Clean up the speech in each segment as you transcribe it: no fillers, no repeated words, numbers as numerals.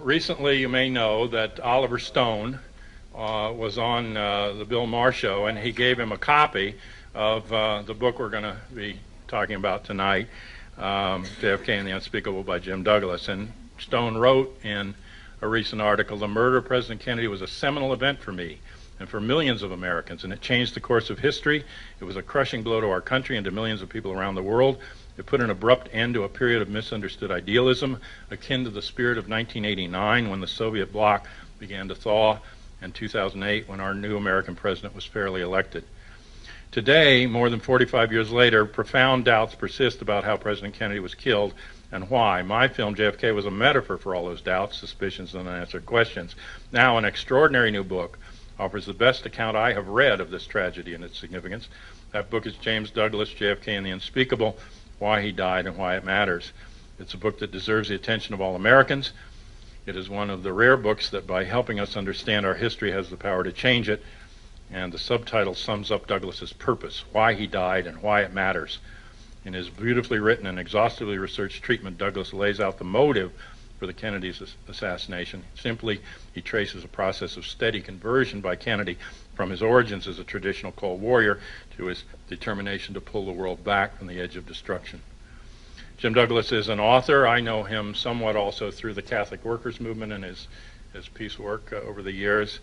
Recently, you may know that Oliver Stone was on the Bill Maher show, and he gave him a copy of the book we're going to be talking about tonight, JFK and the Unspeakable by Jim Douglas. And Stone wrote in a recent article, "The murder of President Kennedy was a seminal event for me and for millions of Americans, and it changed the course of history. It was a crushing blow to our country and to millions of people around the world. It put an abrupt end to a period of misunderstood idealism, akin to the spirit of 1989 when the Soviet bloc began to thaw, and 2008 when our new American president was fairly elected. Today, more than 45 years later, profound doubts persist about how President Kennedy was killed and why. My film, JFK, was a metaphor for all those doubts, suspicions, and unanswered questions. Now, an extraordinary new book offers the best account I have read of this tragedy and its significance. That book is James Douglas, JFK and the Unspeakable, Why He Died and Why It Matters. It's a book that deserves the attention of all Americans. It is one of the rare books that, by helping us understand our history, has the power to change it. And the subtitle sums up Douglas's purpose, why he died and why it matters. In his beautifully written and exhaustively researched treatment, Douglas lays out the motive for the Kennedy's assassination. Simply, he traces a process of steady conversion by Kennedy from his origins as a traditional Cold Warrior to his determination to pull the world back from the edge of destruction. Jim Douglas is an author. I know him somewhat also through the Catholic Workers Movement and his peace work over the years.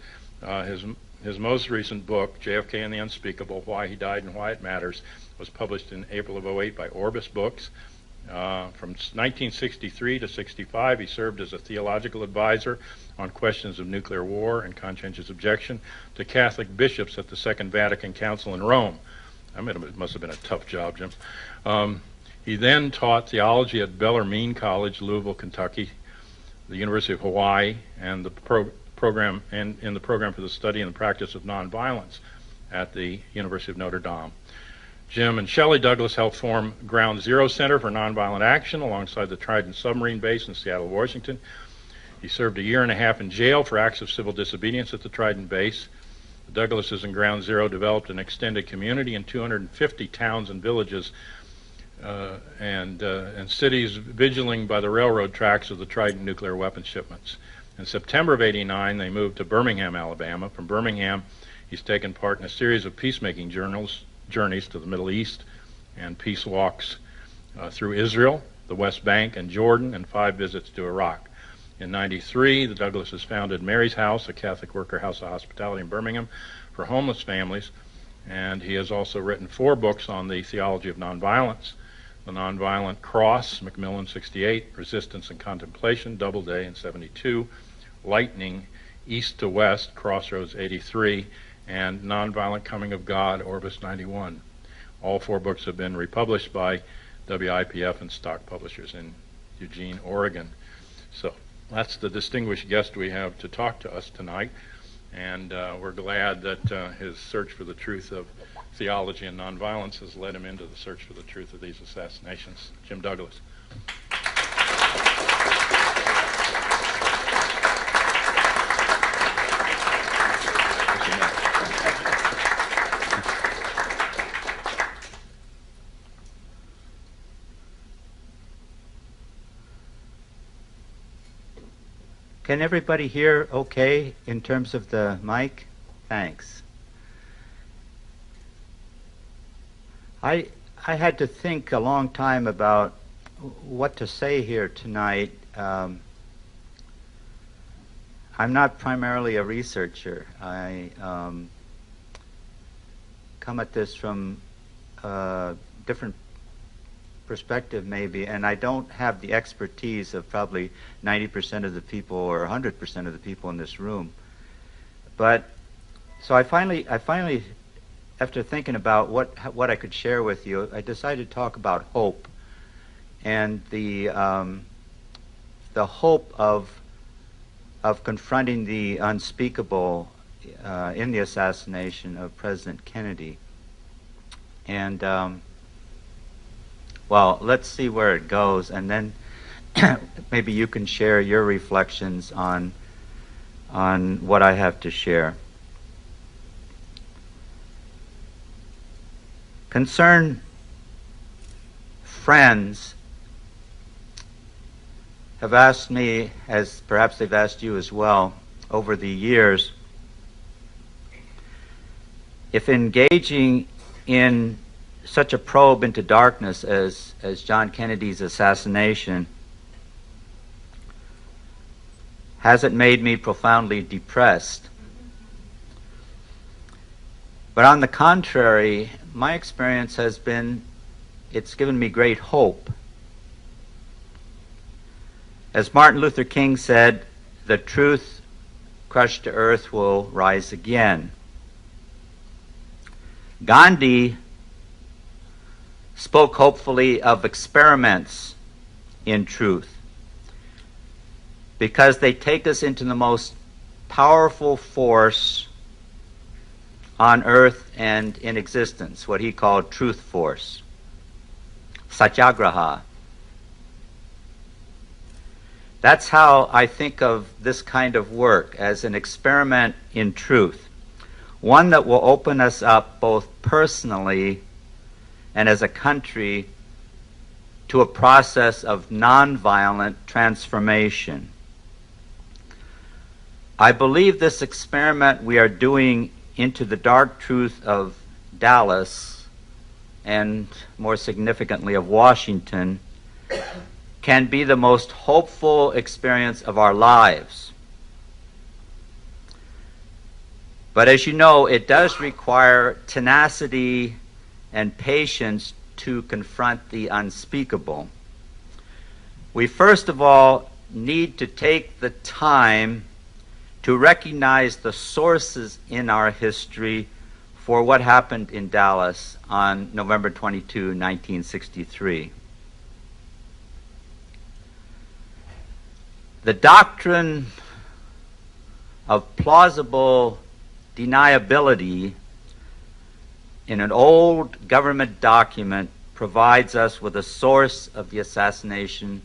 His most recent book, JFK and the Unspeakable, Why He Died and Why It Matters, was published in April of '08 by Orbis Books. From 1963 to 65, he served as a theological advisor on questions of nuclear war and conscientious objection to Catholic bishops at the Second Vatican Council in Rome. I mean, it must have been a tough job, Jim. He then taught theology at Bellarmine College, Louisville, Kentucky, the University of Hawaii, and the program for the study and the practice of nonviolence at the University of Notre Dame. Jim and Shelley Douglas helped form Ground Zero Center for Nonviolent Action alongside the Trident submarine base in Seattle, Washington. He served a year and a half in jail for acts of civil disobedience at the Trident base. The Douglases in Ground Zero developed an extended community in 250 towns and villages and cities vigiling by the railroad tracks of the Trident nuclear weapon shipments. In September of '89, they moved to Birmingham, Alabama. From Birmingham, he's taken part in a series of peacemaking journeys to the Middle East and peace walks through Israel, the West Bank, and Jordan, and 5 visits to Iraq. In '93, the Douglases founded Mary's House, a Catholic worker house of hospitality in Birmingham for homeless families, and he has also written 4 books on the theology of nonviolence: The Nonviolent Cross, Macmillan, '68, Resistance and Contemplation, Doubleday in '72, Lightning, East to West, Crossroads, '83, and Nonviolent Coming of God, Orbis, '91. All 4 books have been republished by WIPF and Stock Publishers in Eugene, Oregon. So that's the distinguished guest we have to talk to us tonight, and we're glad that his search for the truth of theology and nonviolence has led him into the search for the truth of these assassinations. Jim Douglas. Can everybody hear okay in terms of the mic? Thanks. I had to think a long time about what to say here tonight. I'm not primarily a researcher. I come at this from a different perspective maybe, and I don't have the expertise of probably 90% of the people or 100% of the people in this room. But so I finally, after thinking about what I could share with you, I decided to talk about hope and the hope of confronting the unspeakable in the assassination of President Kennedy. And well, let's see where it goes, and then maybe you can share your reflections on what I have to share. Concerned friends have asked me, as perhaps they've asked you as well, over the years, if engaging in such a probe into darkness as John Kennedy's assassination, has it made me profoundly depressed? But on the contrary, my experience has been, it's given me great hope. As Martin Luther King said, the truth crushed to earth will rise again. Gandhi spoke hopefully of experiments in truth because they take us into the most powerful force on earth and in existence, what he called truth force, satyagraha. That's how I think of this kind of work, as an experiment in truth, one that will open us up both personally and as a country to a process of nonviolent transformation. I believe this experiment we are doing into the dark truth of Dallas, and more significantly of Washington, can be the most hopeful experience of our lives. But as you know, it does require tenacity and patience to confront the unspeakable. We first of all need to take the time to recognize the sources in our history for what happened in Dallas on November 22, 1963. The doctrine of plausible deniability in an old government document provides us with a source of the assassination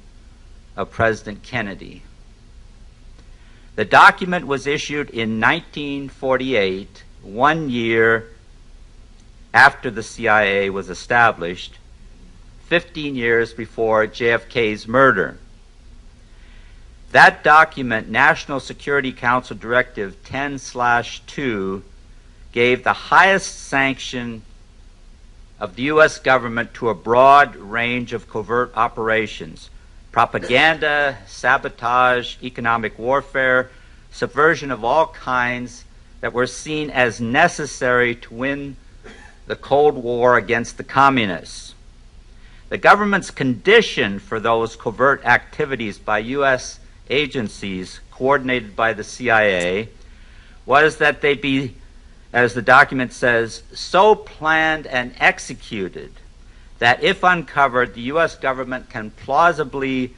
of President Kennedy. The document was issued in 1948, 1 year after the CIA was established, 15 years before JFK's murder. That document, National Security Council Directive 10/2, gave the highest sanction of the U.S. government to a broad range of covert operations: propaganda, sabotage, economic warfare, subversion of all kinds that were seen as necessary to win the Cold War against the communists. The government's condition for those covert activities by U.S. agencies coordinated by the CIA was that they be, as the document says, so planned and executed that if uncovered, the U.S. government can plausibly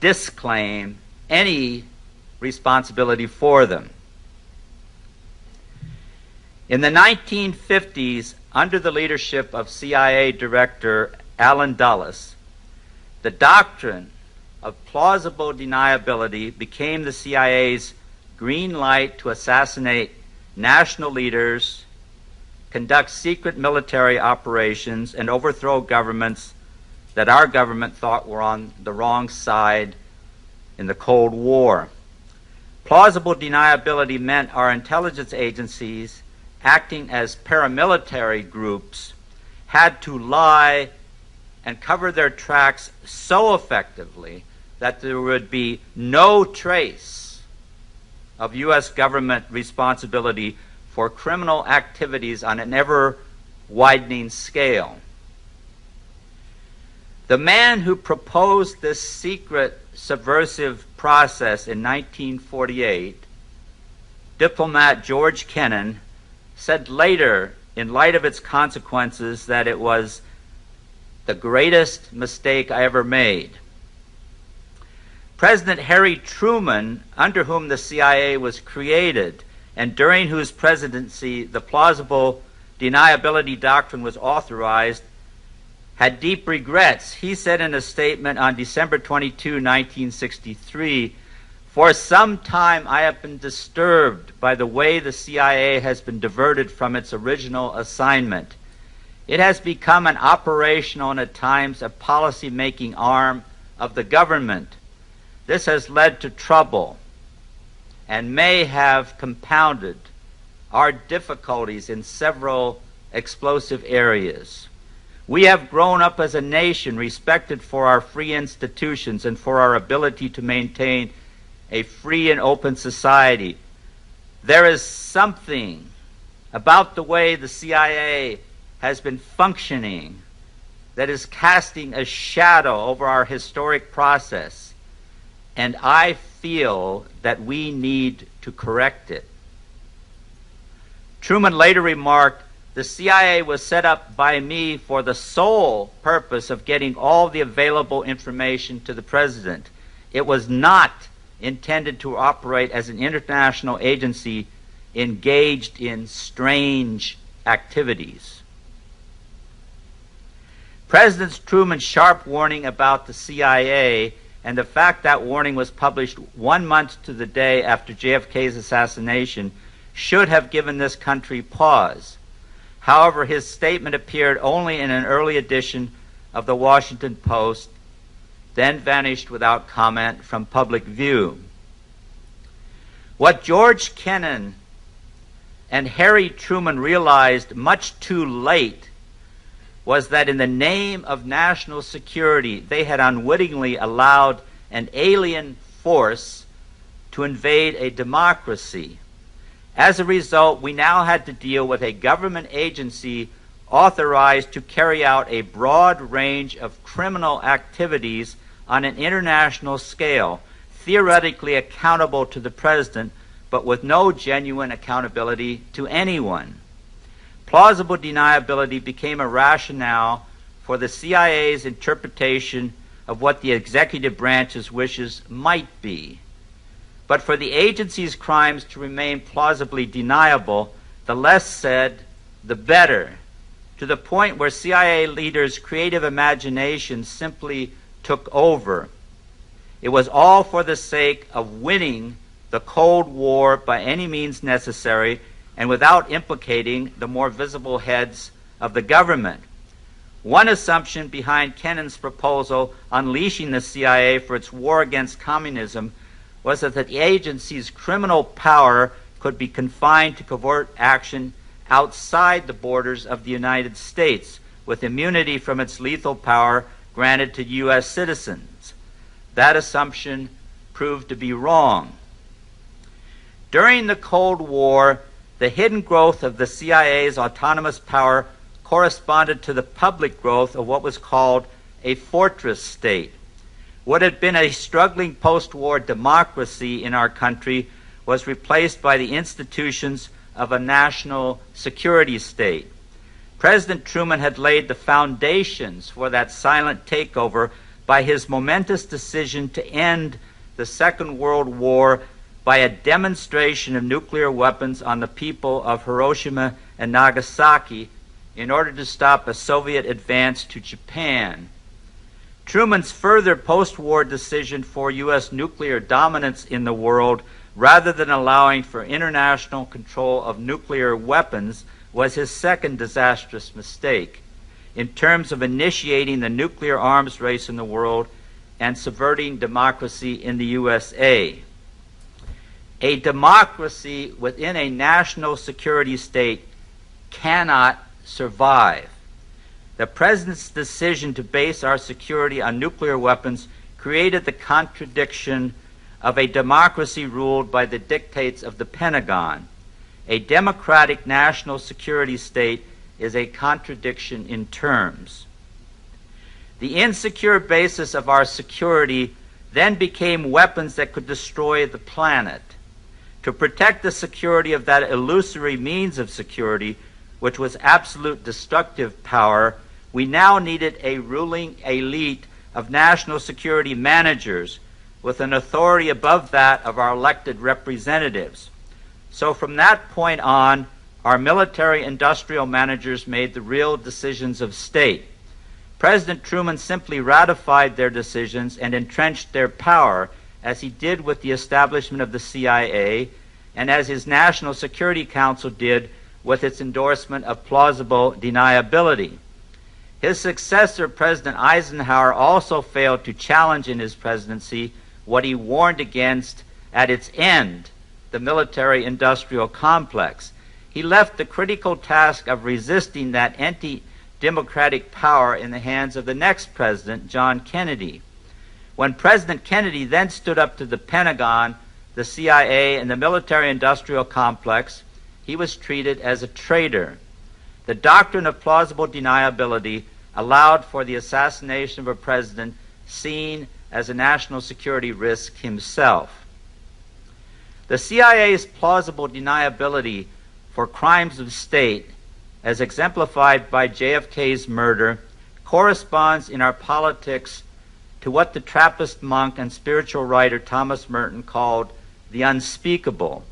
disclaim any responsibility for them. In the 1950s, under the leadership of CIA Director Allen Dulles, the doctrine of plausible deniability became the CIA's green light to assassinate national leaders, conduct secret military operations, and overthrow governments that our government thought were on the wrong side in the Cold War. Plausible deniability meant our intelligence agencies, acting as paramilitary groups, had to lie and cover their tracks so effectively that there would be no trace of U.S. government responsibility for criminal activities on an ever-widening scale. The man who proposed this secret subversive process in 1948, diplomat George Kennan, said later, in light of its consequences, that it was the greatest mistake I ever made. President Harry Truman, under whom the CIA was created, and during whose presidency the plausible deniability doctrine was authorized, had deep regrets. He said in a statement on December 22, 1963, "For some time I have been disturbed by the way the CIA has been diverted from its original assignment. It has become an operational and at times a policy-making arm of the government. This has led to trouble and may have compounded our difficulties in several explosive areas. We have grown up as a nation respected for our free institutions and for our ability to maintain a free and open society. There is something about the way the CIA has been functioning that is casting a shadow over our historic process, and I feel that we need to correct it. Truman later remarked, "The CIA was set up by me for the sole purpose of getting all the available information to the president. It was not intended to operate as an international agency engaged in strange activities." President Truman's sharp warning about the CIA and the fact that warning was published 1 month to the day after JFK's assassination should have given this country pause. However, his statement appeared only in an early edition of the Washington Post, then vanished without comment from public view. What George Kennan and Harry Truman realized much too late was that in the name of national security, they had unwittingly allowed an alien force to invade a democracy. As a result, we now had to deal with a government agency authorized to carry out a broad range of criminal activities on an international scale, theoretically accountable to the president, but with no genuine accountability to anyone. Plausible deniability became a rationale for the CIA's interpretation of what the executive branch's wishes might be. But for the agency's crimes to remain plausibly deniable, the less said, the better, to the point where CIA leaders' creative imagination simply took over. It was all for the sake of winning the Cold War by any means necessary and without implicating the more visible heads of the government. One assumption behind Kennan's proposal unleashing the CIA for its war against communism was that the agency's criminal power could be confined to covert action outside the borders of the United States, with immunity from its lethal power granted to U.S. citizens. That assumption proved to be wrong. During the Cold War, the hidden growth of the CIA's autonomous power corresponded to the public growth of what was called a fortress state. What had been a struggling post-war democracy in our country was replaced by the institutions of a national security state. President Truman had laid the foundations for that silent takeover by his momentous decision to end the Second World War by a demonstration of nuclear weapons on the people of Hiroshima and Nagasaki in order to stop a Soviet advance to Japan. Truman's further post-war decision for U.S. nuclear dominance in the world, rather than allowing for international control of nuclear weapons, was his second disastrous mistake in terms of initiating the nuclear arms race in the world and subverting democracy in the USA. A democracy within a national security state cannot survive. The president's decision to base our security on nuclear weapons created the contradiction of a democracy ruled by the dictates of the Pentagon. A democratic national security state is a contradiction in terms. The insecure basis of our security then became weapons that could destroy the planet. To protect the security of that illusory means of security, which was absolute destructive power, we now needed a ruling elite of national security managers with an authority above that of our elected representatives. So from that point on, our military-industrial managers made the real decisions of state. President Truman simply ratified their decisions and entrenched their power, as he did with the establishment of the CIA, and as his National Security Council did with its endorsement of plausible deniability. His successor, President Eisenhower, also failed to challenge in his presidency what he warned against at its end, the military-industrial complex. He left the critical task of resisting that anti-democratic power in the hands of the next president, John Kennedy. When President Kennedy then stood up to the Pentagon, the CIA, and the military-industrial complex, he was treated as a traitor. The doctrine of plausible deniability allowed for the assassination of a president seen as a national security risk himself. The CIA's plausible deniability for crimes of state, as exemplified by JFK's murder, corresponds in our politics to what the Trappist monk and spiritual writer Thomas Merton called the unspeakable.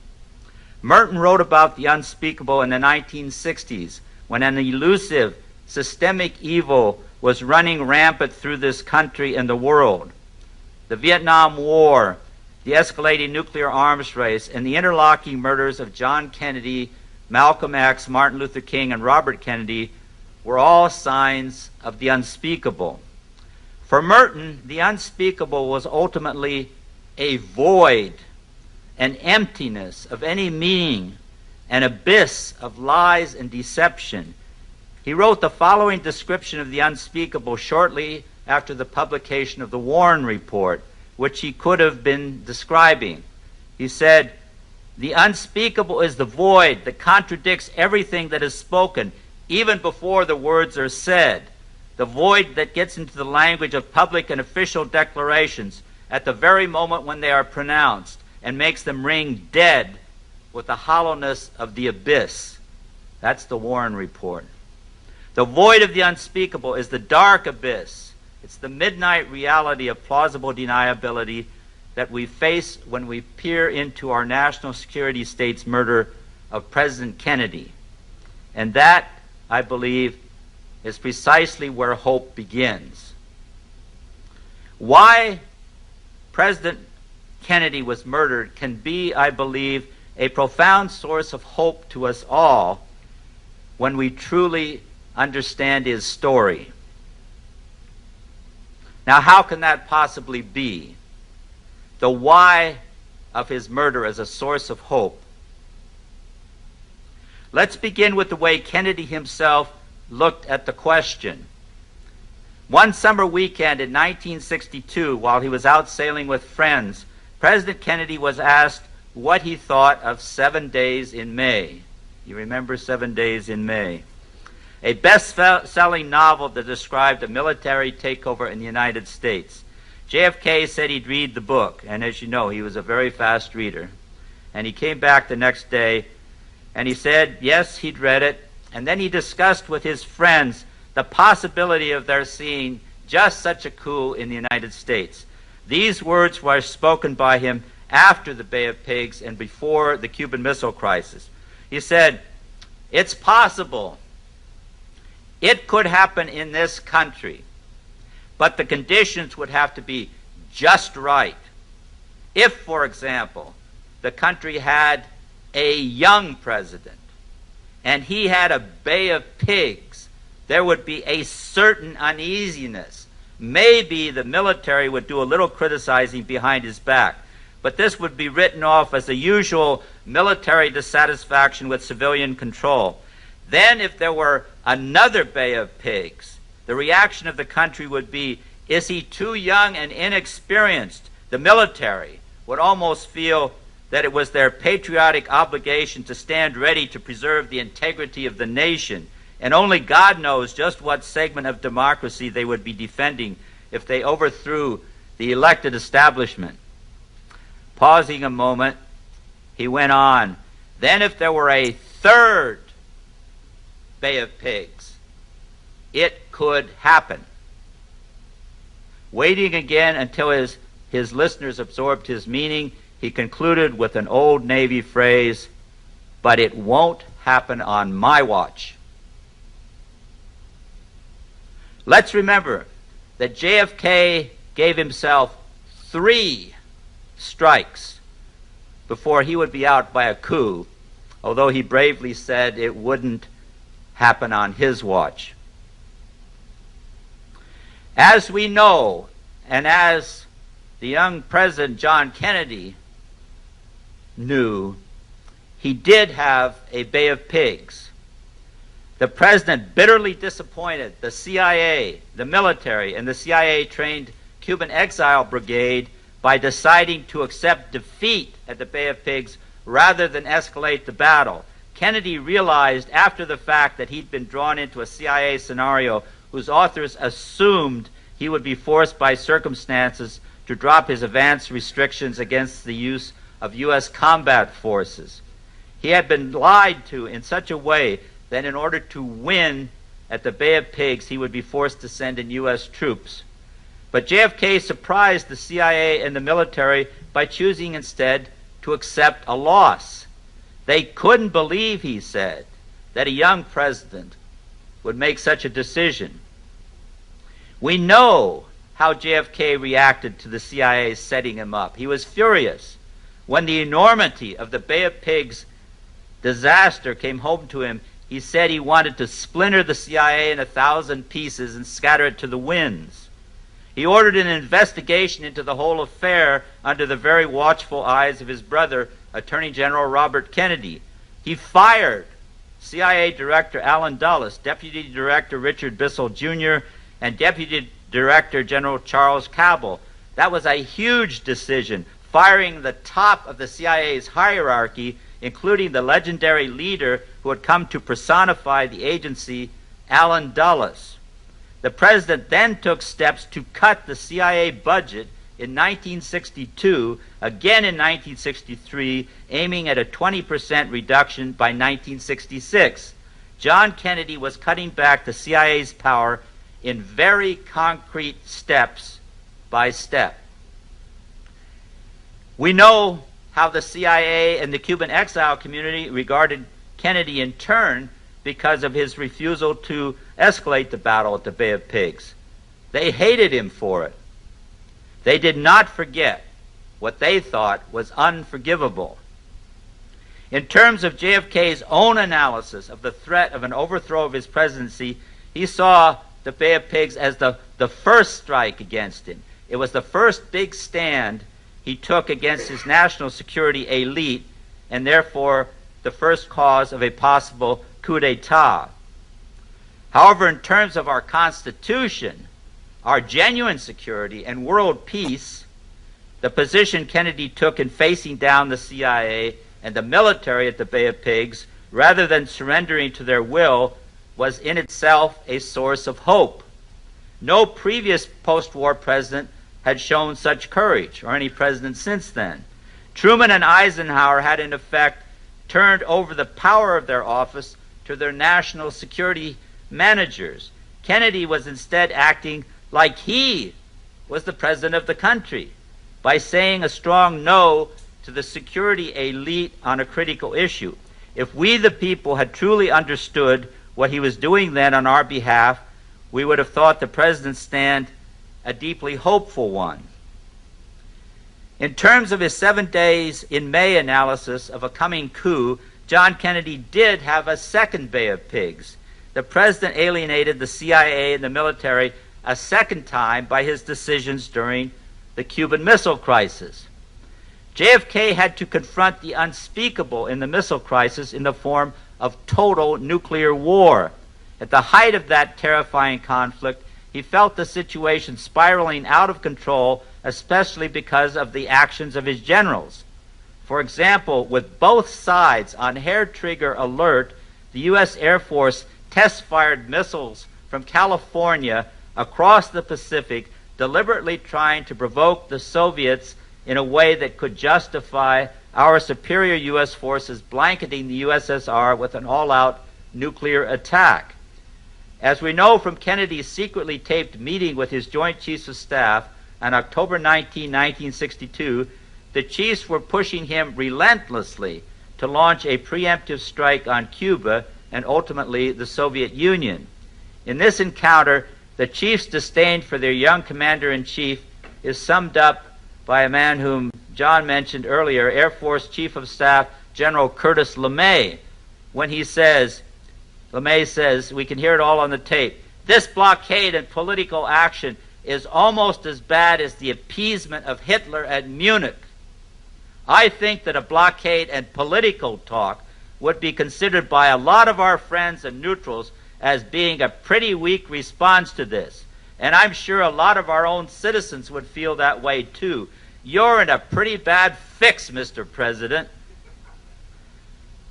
Merton wrote about the unspeakable in the 1960s, when an elusive, systemic evil was running rampant through this country and the world. The Vietnam War, the escalating nuclear arms race, and the interlocking murders of John Kennedy, Malcolm X, Martin Luther King, and Robert Kennedy were all signs of the unspeakable. For Merton, the unspeakable was ultimately a void, an emptiness of any meaning, an abyss of lies and deception. He wrote the following description of the unspeakable shortly after the publication of the Warren Report, which he could have been describing. He said, "The unspeakable is the void that contradicts everything that is spoken, even before the words are said. The void that gets into the language of public and official declarations at the very moment when they are pronounced and makes them ring dead with the hollowness of the abyss." That's the Warren Report. The void of the unspeakable is the dark abyss. It's the midnight reality of plausible deniability that we face when we peer into our national security state's murder of President Kennedy. And that, I believe, is precisely where hope begins. Why President Kennedy was murdered can be, I believe, a profound source of hope to us all when we truly understand his story. Now, how can that possibly be? The why of his murder as a source of hope. Let's begin with the way Kennedy himself looked at the question. One summer weekend in 1962, while he was out sailing with friends, President Kennedy was asked what he thought of 7 Days in May. You remember 7 Days in May? A best-selling novel that described a military takeover in the United States. JFK said he'd read the book, and as you know, he was a very fast reader. And he came back the next day, and he said, yes, he'd read it, and then he discussed with his friends the possibility of their seeing just such a coup in the United States. These words were spoken by him after the Bay of Pigs and before the Cuban Missile Crisis. He said, it's possible. It could happen in this country, but the conditions would have to be just right. If, for example, the country had a young president and he had a Bay of Pigs, there would be a certain uneasiness. Maybe the military would do a little criticizing behind his back, but this would be written off as the usual military dissatisfaction with civilian control. Then if there were another Bay of Pigs, the reaction of the country would be, is he too young and inexperienced? The military would almost feel that it was their patriotic obligation to stand ready to preserve the integrity of the nation, and only God knows just what segment of democracy they would be defending if they overthrew the elected establishment. Pausing a moment, he went on, then if there were a third Bay of Pigs, it could happen. Waiting again until his listeners absorbed his meaning, he concluded with an old Navy phrase, but it won't happen on my watch. Let's remember that JFK gave himself 3 strikes before he would be out by a coup, although he bravely said it wouldn't happen on his watch. As we know, and as the young President John Kennedy knew, he did have a Bay of Pigs. The president bitterly disappointed the CIA, the military, and the CIA-trained Cuban exile brigade by deciding to accept defeat at the Bay of Pigs rather than escalate the battle. Kennedy realized after the fact that he'd been drawn into a CIA scenario whose authors assumed he would be forced by circumstances to drop his advance restrictions against the use of U.S. combat forces. He had been lied to in such a way that in order to win at the Bay of Pigs, he would be forced to send in U.S. troops. But JFK surprised the CIA and the military by choosing instead to accept a loss. They couldn't believe, he said, that a young president would make such a decision. We know how JFK reacted to the CIA setting him up. He was furious. When the enormity of the Bay of Pigs disaster came home to him, he said he wanted to splinter the CIA in 1,000 pieces and scatter it to the winds. He ordered an investigation into the whole affair under the very watchful eyes of his brother, Attorney General Robert Kennedy. He fired CIA Director Allen Dulles, Deputy Director Richard Bissell Jr., and Deputy Director General Charles Cabell. That was a huge decision, firing the top of the CIA's hierarchy, including the legendary leader who had come to personify the agency, Allen Dulles. The president then took steps to cut the CIA budget in 1962, again in 1963, aiming at a 20% reduction by 1966. John Kennedy was cutting back the CIA's power in very concrete steps by step. We know how the CIA and the Cuban exile community regarded Kennedy in turn because of his refusal to escalate the battle at the Bay of Pigs. They hated him for it. They did not forget what they thought was unforgivable. In terms of JFK's own analysis of the threat of an overthrow of his presidency, he saw the Bay of Pigs as the first strike against him. It was the first big stand he took against his national security elite, and therefore the first cause of a possible coup d'etat. However, in terms of our Constitution, our genuine security, and world peace, the position Kennedy took in facing down the CIA and the military at the Bay of Pigs, rather than surrendering to their will, was in itself a source of hope. No previous post-war president had shown such courage, or any president since then. Truman and Eisenhower had in effect turned over the power of their office to their national security managers. Kennedy was instead acting like he was the president of the country by saying a strong no to the security elite on a critical issue. If we, the people, had truly understood what he was doing then on our behalf, we would have thought the president's stand a deeply hopeful one. In terms of his 7 days in May analysis of a coming coup, John Kennedy did have a second Bay of Pigs. The president alienated the CIA and the military a second time by his decisions during the Cuban Missile Crisis. JFK had to confront the unspeakable in the missile crisis in the form of total nuclear war. At the height of that terrifying conflict, he felt the situation spiraling out of control, especially because of the actions of his generals. For example, with both sides on hair-trigger alert, the U.S. Air Force test-fired missiles from California across the Pacific, deliberately trying to provoke the Soviets in a way that could justify our superior U.S. forces blanketing the USSR with an all-out nuclear attack. As we know from Kennedy's secretly taped meeting with his Joint Chiefs of Staff on October 19, 1962, the chiefs were pushing him relentlessly to launch a preemptive strike on Cuba and ultimately the Soviet Union. In this encounter, the chiefs' disdain for their young commander-in-chief is summed up by a man whom John mentioned earlier, Air Force Chief of Staff General Curtis LeMay, when he says, LeMay says, we can hear it all on the tape, "This blockade and political action is almost as bad as the appeasement of Hitler at Munich. I think that a blockade and political talk would be considered by a lot of our friends and neutrals as being a pretty weak response to this. And I'm sure a lot of our own citizens would feel that way too. You're in a pretty bad fix, Mr. President.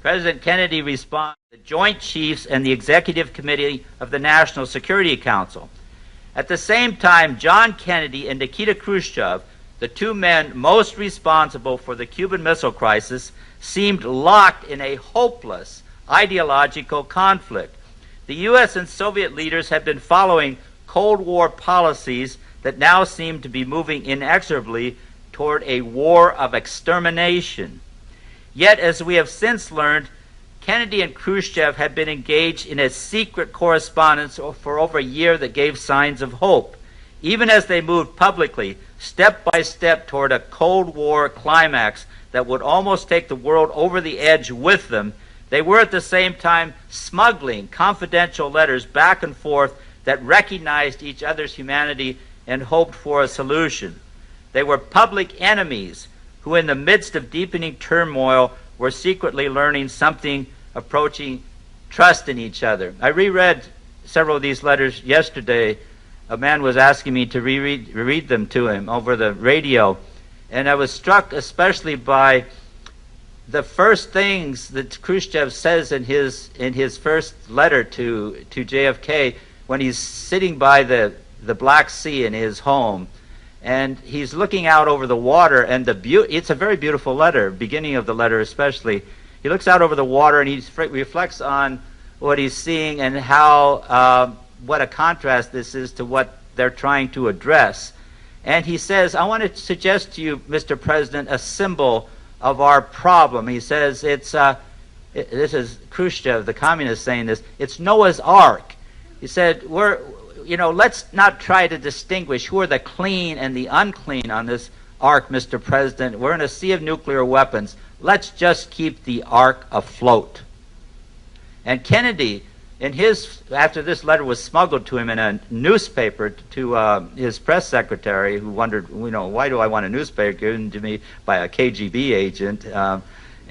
President Kennedy responded to the Joint Chiefs and the Executive Committee of the National Security Council. At the same time, John Kennedy and Nikita Khrushchev, the two men most responsible for the Cuban Missile Crisis, seemed locked in a hopeless ideological conflict. The U.S. and Soviet leaders had been following Cold War policies that now seem to be moving inexorably toward a war of extermination. Yet, as we have since learned, Kennedy and Khrushchev had been engaged in a secret correspondence for over a year that gave signs of hope. Even as they moved publicly, step by step toward a Cold War climax that would almost take the world over the edge with them, they were at the same time smuggling confidential letters back and forth that recognized each other's humanity and hoped for a solution. They were public enemies who, in the midst of deepening turmoil, were secretly learning something approaching trust in each other. I reread several of these letters yesterday. A man was asking me to read them to him over the radio, and I was struck especially by the first things that Khrushchev says in his first letter to JFK when he's sitting by the Black Sea in his home, and he's looking out over the water, and it's a very beautiful letter, beginning of the letter especially. He looks out over the water and he reflects on what he's seeing and how what a contrast this is to what they're trying to address. And he says, I want to suggest to you, Mr. President, a symbol of our problem. He says this is Khrushchev, the communist, saying this. It's Noah's Ark. He said, let's not try to distinguish who are the clean and the unclean on this ark, Mr. President. We're in a sea of nuclear weapons. Let's just keep the ark afloat. And Kennedy, after this letter was smuggled to him in a newspaper to his press secretary, who wondered, why do I want a newspaper given to me by a KGB agent?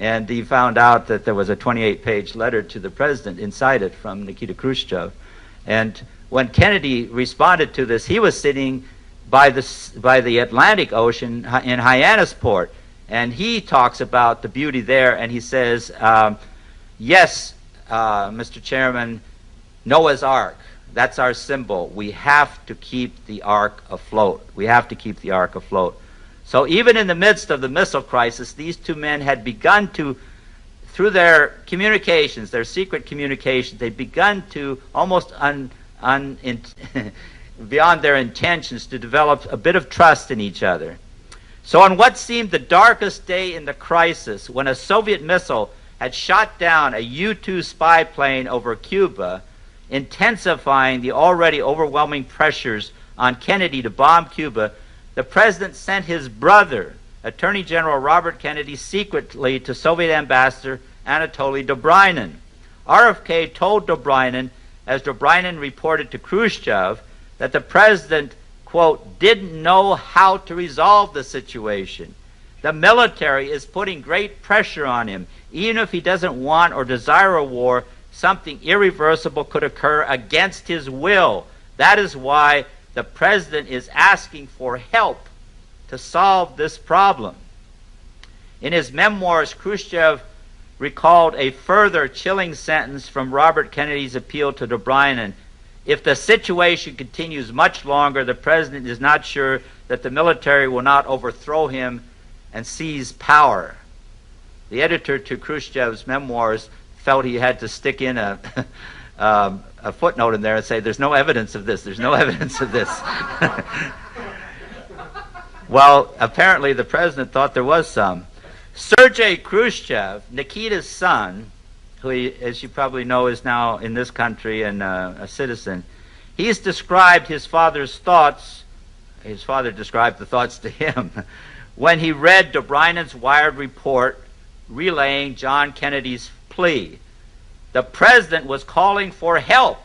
And he found out that there was a 28-page letter to the president inside it from Nikita Khrushchev. And when Kennedy responded to this, he was sitting by the Atlantic Ocean in Hyannisport, and he talks about the beauty there, and he says, yes, Mr. Chairman, Noah's Ark, that's our symbol. We have to keep the Ark afloat. We have to keep the Ark afloat. So even in the midst of the missile crisis, these two men had begun to, through their communications, their secret communications, they'd begun to almost beyond their intentions to develop a bit of trust in each other. So on what seemed the darkest day in the crisis, when a Soviet missile had shot down a U-2 spy plane over Cuba, intensifying the already overwhelming pressures on Kennedy to bomb Cuba, the president sent his brother, Attorney General Robert Kennedy, secretly to Soviet Ambassador Anatoly Dobrynin. RFK told Dobrynin, as Dobrynin reported to Khrushchev, that the president, quote, didn't know how to resolve the situation. The military is putting great pressure on him. Even if he doesn't want or desire a war, something irreversible could occur against his will. That is why the president is asking for help to solve this problem. In his memoirs, Khrushchev recalled a further chilling sentence from Robert Kennedy's appeal to Dobrynin. If the situation continues much longer, the president is not sure that the military will not overthrow him and seize power. The editor to Khrushchev's memoirs felt he had to stick in a footnote in there and say, there's no evidence of this, there's no evidence of this. Well, apparently the president thought there was some. Sergei Khrushchev, Nikita's son, who, as you probably know, is now in this country and a citizen, he's described his father's thoughts. His father described the thoughts to him when he read Dobrynin's wired report relaying John Kennedy's plea. The president was calling for help.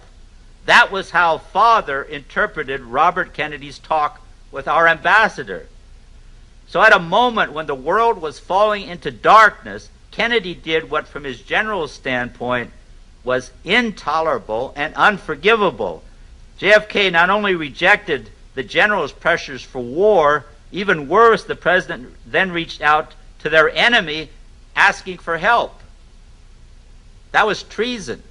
That was how Father interpreted Robert Kennedy's talk with our ambassador. So at a moment when the world was falling into darkness, Kennedy did what from his general standpoint was intolerable and unforgivable. JFK not only rejected the general's pressures for war, even worse, the president then reached out to their enemy asking for help. That was treason.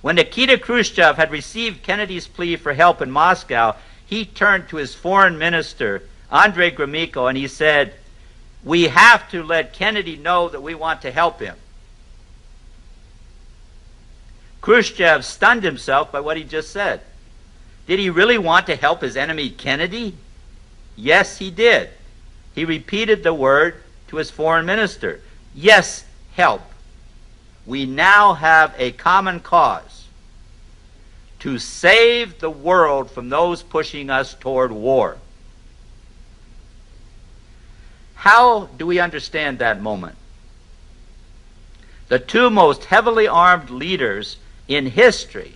When Nikita Khrushchev had received Kennedy's plea for help in Moscow, he turned to his foreign minister, Andrei Gromyko, and he said, "We have to let Kennedy know that we want to help him." Khrushchev stunned himself by what he just said. Did he really want to help his enemy Kennedy? Yes, he did. He repeated the word to his foreign minister. Yes, help. We now have a common cause to save the world from those pushing us toward war. How do we understand that moment? The two most heavily armed leaders in history,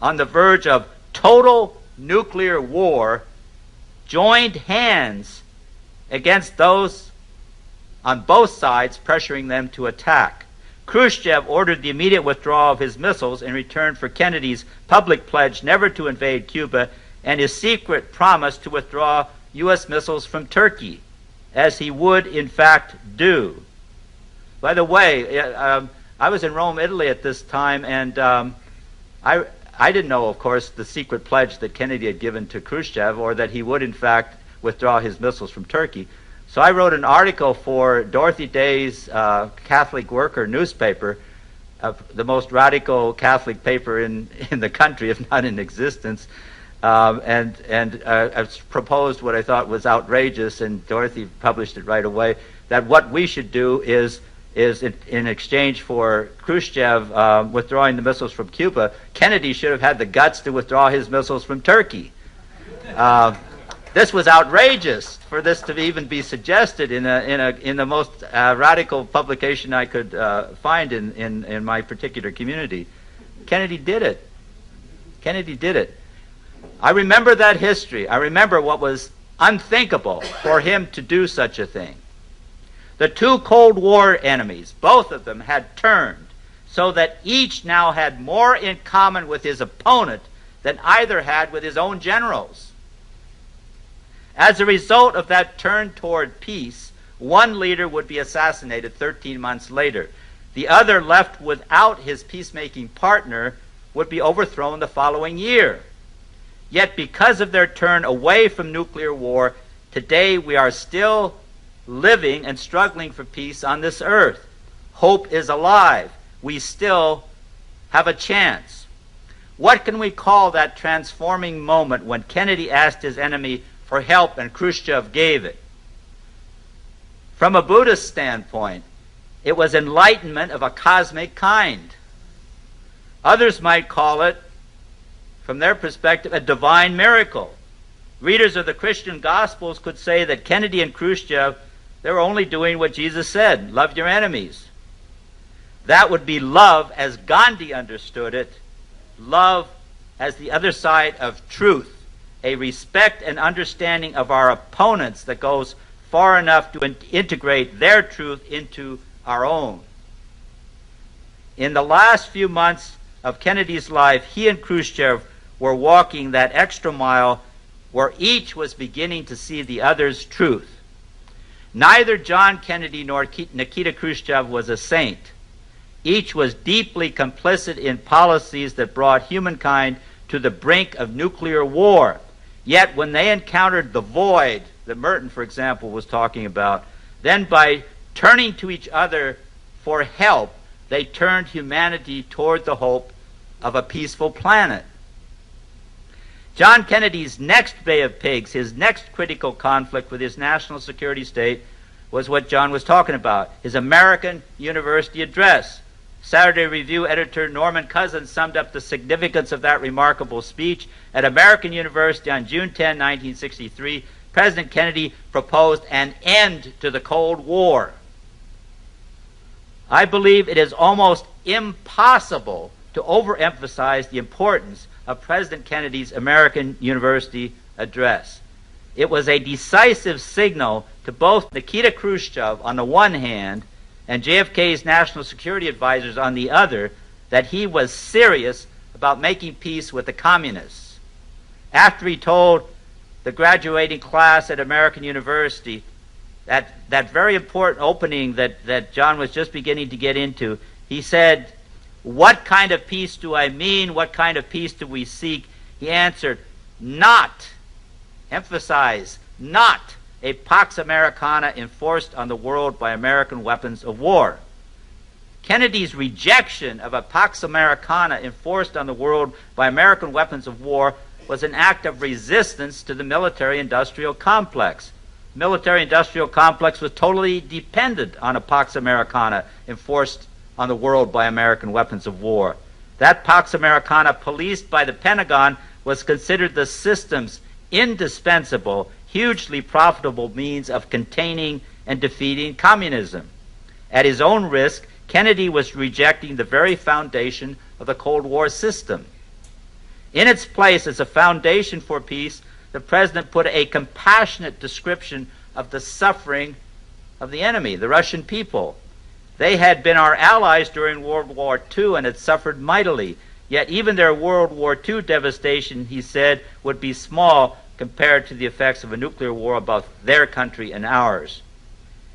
on the verge of total nuclear war, joined hands against those on both sides pressuring them to attack. Khrushchev ordered the immediate withdrawal of his missiles in return for Kennedy's public pledge never to invade Cuba and his secret promise to withdraw U.S. missiles from Turkey, as he would in fact do. By the way, I was in Rome, Italy at this time, and I didn't know, of course, the secret pledge that Kennedy had given to Khrushchev, or that he would in fact withdraw his missiles from Turkey. So I wrote an article for Dorothy Day's Catholic Worker newspaper, the most radical Catholic paper in the country, if not in existence, and I proposed what I thought was outrageous, and Dorothy published it right away, that what we should do is in exchange for Khrushchev withdrawing the missiles from Cuba, Kennedy should have had the guts to withdraw his missiles from Turkey. This was outrageous for this to even be suggested in the most radical publication I could find in my particular community. Kennedy did it. Kennedy did it. I remember that history. I remember what was unthinkable for him to do such a thing. The two Cold War enemies, both of them, had turned so that each now had more in common with his opponent than either had with his own generals. As a result of that turn toward peace, one leader would be assassinated 13 months later. The other, left without his peacemaking partner, would be overthrown the following year. Yet because of their turn away from nuclear war, today we are still living and struggling for peace on this earth. Hope is alive. We still have a chance. What can we call that transforming moment when Kennedy asked his enemy for help and Khrushchev gave it? From a Buddhist standpoint, it was enlightenment of a cosmic kind. Others might call it, from their perspective, a divine miracle. Readers of the Christian Gospels could say that Kennedy and Khrushchev, they were only doing what Jesus said, love your enemies. That would be love as Gandhi understood it, love as the other side of truth, a respect and understanding of our opponents that goes far enough to integrate their truth into our own. In the last few months of Kennedy's life, he and Khrushchev were walking that extra mile where each was beginning to see the other's truth. Neither John Kennedy nor Nikita Khrushchev was a saint. Each was deeply complicit in policies that brought humankind to the brink of nuclear war. Yet when they encountered the void that Merton, for example, was talking about, then by turning to each other for help, they turned humanity toward the hope of a peaceful planet. John Kennedy's next Bay of Pigs, his next critical conflict with his national security state, was what John was talking about, his American University address. Saturday Review editor Norman Cousins summed up the significance of that remarkable speech. At American University on June 10, 1963, President Kennedy proposed an end to the Cold War. I believe it is almost impossible to overemphasize the importance of President Kennedy's American University address. It was a decisive signal to both Nikita Khrushchev on the one hand and JFK's national security advisors on the other that he was serious about making peace with the communists. After he told the graduating class at American University that very important opening that John was just beginning to get into, he said, "What kind of peace do I mean? What kind of peace do we seek?" He answered, "Not," emphasize, "not a Pax Americana enforced on the world by American weapons of war." Kennedy's rejection of a Pax Americana enforced on the world by American weapons of war was an act of resistance to the military-industrial complex. The military-industrial complex was totally dependent on a Pax Americana enforced on the world by American weapons of war. That Pax Americana, policed by the Pentagon, was considered the system's indispensable, hugely profitable means of containing and defeating communism. At his own risk, Kennedy was rejecting the very foundation of the Cold War system. In its place as a foundation for peace, the president put a compassionate description of the suffering of the enemy, the Russian people. They had been our allies during World War II and had suffered mightily. Yet even their World War II devastation, he said, would be small compared to the effects of a nuclear war of both their country and ours.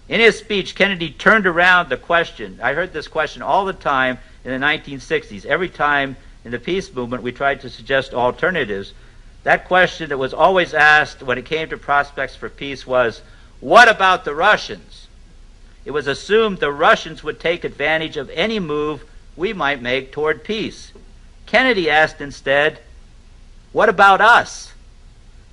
In his speech, Kennedy turned around the question. I heard this question all the time in the 1960s. Every time in the peace movement we tried to suggest alternatives. That question that was always asked when it came to prospects for peace was, what about the Russians? It was assumed the Russians would take advantage of any move we might make toward peace. Kennedy asked instead, what about us?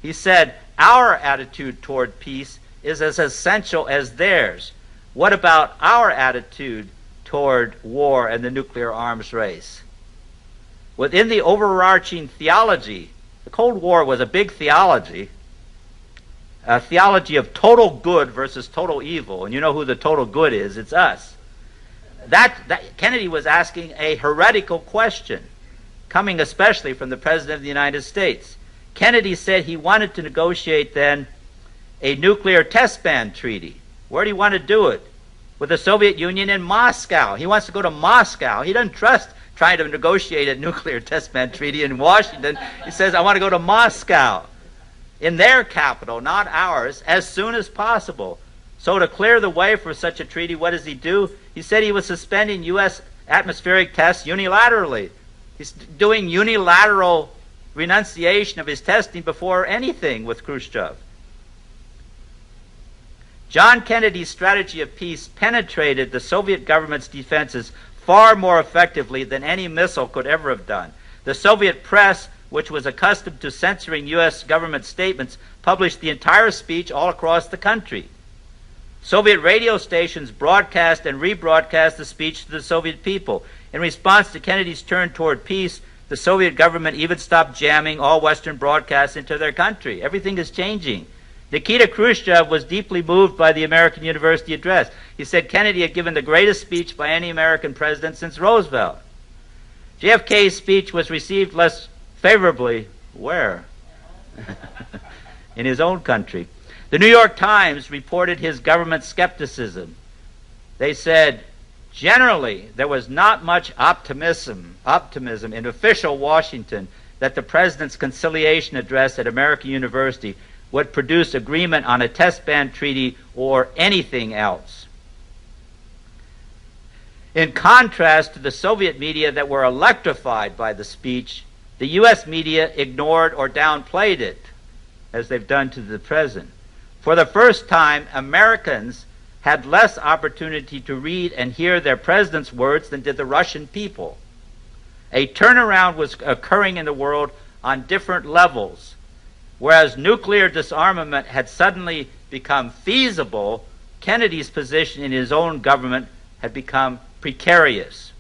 He said, our attitude toward peace is as essential as theirs. What about our attitude toward war and the nuclear arms race? Within the overarching theology, the Cold War was a big theology, a theology of total good versus total evil. And you know who the total good is? It's us. Kennedy was asking a heretical question, coming especially from the President of the United States. Kennedy said he wanted to negotiate then a nuclear test ban treaty. Where do you want to do it? With the Soviet Union in Moscow. He wants to go to Moscow. He doesn't trust trying to negotiate a nuclear test ban treaty in Washington. He says, I want to go to Moscow, in their capital, not ours, as soon as possible. So to clear the way for such a treaty, what does he do? He said he was suspending U.S. atmospheric tests unilaterally. He's doing unilateral renunciation of his testing before anything with Khrushchev. John Kennedy's strategy of peace penetrated the Soviet government's defenses far more effectively than any missile could ever have done. The Soviet press, which was accustomed to censoring U.S. government statements, published the entire speech all across the country. Soviet radio stations broadcast and rebroadcast the speech to the Soviet people. In response to Kennedy's turn toward peace, the Soviet government even stopped jamming all Western broadcasts into their country. Everything is changing. Nikita Khrushchev was deeply moved by the American University address. He said Kennedy had given the greatest speech by any American president since Roosevelt. JFK's speech was received less favorably. Where? In his own country. The New York Times reported his government skepticism. They said, generally, there was not much optimism in official Washington that the president's conciliation address at American University would produce agreement on a test ban treaty or anything else. In contrast to the Soviet media that were electrified by the speech, the U.S. media ignored or downplayed it, as they've done to the present. For the first time, Americans had less opportunity to read and hear their president's words than did the Russian people. A turnaround was occurring in the world on different levels. Whereas nuclear disarmament had suddenly become feasible, Kennedy's position in his own government had become precarious.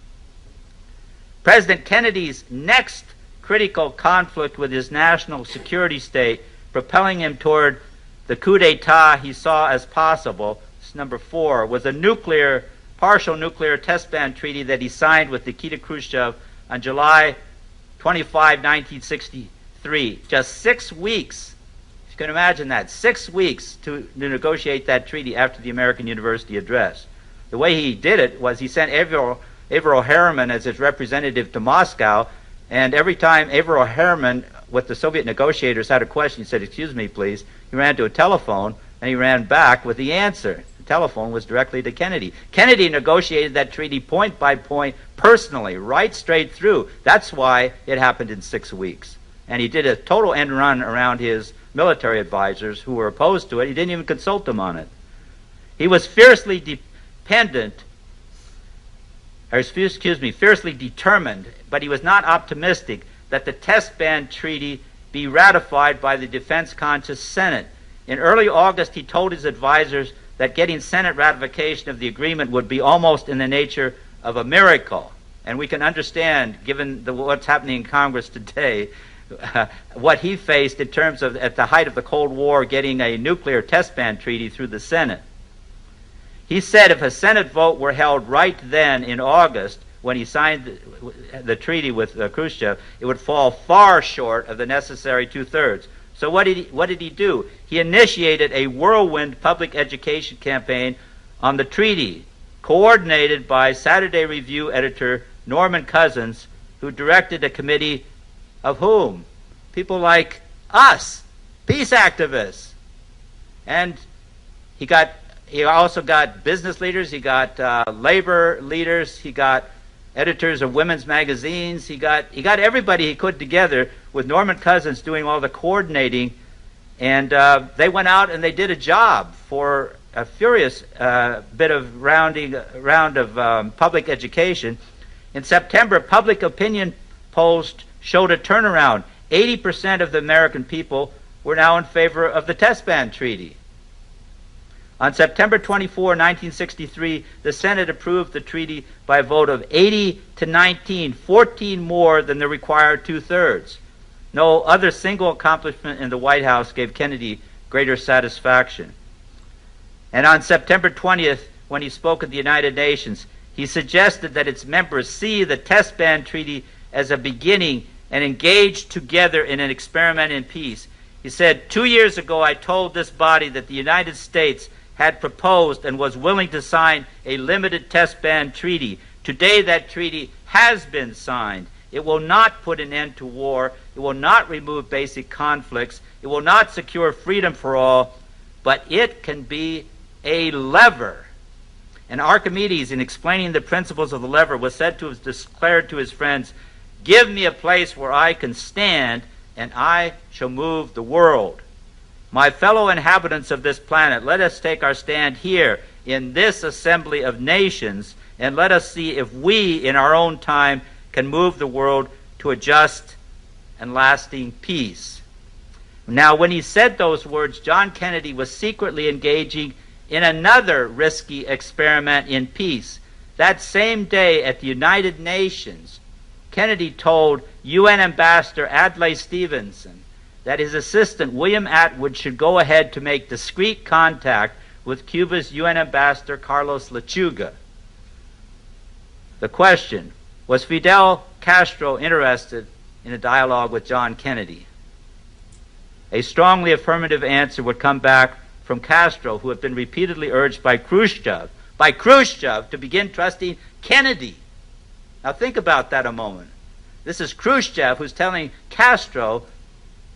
President Kennedy's next critical conflict with his national security state, propelling him toward the coup d'etat he saw as possible, this number 4, was a partial nuclear test ban treaty that he signed with Nikita Khrushchev on July 25, 1963. Just 6 weeks. If you can imagine that, 6 weeks to negotiate that treaty after the American University address. The way he did it was he sent Averill Harriman as his representative to Moscow, and every time Averill Harriman with the Soviet negotiators had a question, he said, "Excuse me, please." He ran to a telephone, and he ran back with the answer. The telephone was directly to Kennedy. Kennedy negotiated that treaty point by point, personally, right straight through. That's why it happened in 6 weeks. And he did a total end run around his military advisors who were opposed to it. He didn't even consult them on it. He was fiercely fiercely determined, but he was not optimistic that the test ban treaty be ratified by the defense-conscious Senate. In early August, he told his advisors that getting Senate ratification of the agreement would be almost in the nature of a miracle. And we can understand, given what's happening in Congress today, what he faced in terms of, at the height of the Cold War, getting a nuclear test ban treaty through the Senate. He said if a Senate vote were held right then in August, when he signed the treaty with Khrushchev, it would fall far short of the necessary 2/3. So what did he do? He initiated a whirlwind public education campaign on the treaty, coordinated by Saturday Review editor Norman Cousins, who directed a committee of whom? People like us, peace activists. And he also got business leaders, he got labor leaders, he got editors of women's magazines, he got everybody he could together, with Norman Cousins doing all the coordinating, and they went out and they did a job for a furious bit of round of public education. In September, public opinion polls showed a turnaround. 80% of the American people were now in favor of the test ban treaty. On September 24, 1963, the Senate approved the treaty by a vote of 80 to 19, 14 more than the required 2/3. No other single accomplishment in the White House gave Kennedy greater satisfaction. And on September 20th, when he spoke at the United Nations, he suggested that its members see the test ban treaty as a beginning and engage together in an experiment in peace. He said, 2 years ago I told this body that the United States had proposed and was willing to sign a limited test ban treaty. Today that treaty has been signed. It will not put an end to war. It will not remove basic conflicts. It will not secure freedom for all, but it can be a lever. And Archimedes, in explaining the principles of the lever, was said to have declared to his friends, "Give me a place where I can stand, and I shall move the world." My fellow inhabitants of this planet, let us take our stand here in this assembly of nations, and let us see if we, in our own time, can move the world to a just and lasting peace. Now, when he said those words, John Kennedy was secretly engaging in another risky experiment in peace. That same day at the United Nations, Kennedy told UN Ambassador Adlai Stevenson that his assistant, William Atwood, should go ahead to make discreet contact with Cuba's UN Ambassador, Carlos Lechuga. The question, was Fidel Castro interested in a dialogue with John Kennedy? A strongly affirmative answer would come back from Castro, who had been repeatedly urged by Khrushchev to begin trusting Kennedy. Now think about that a moment. This is Khrushchev who's telling Castro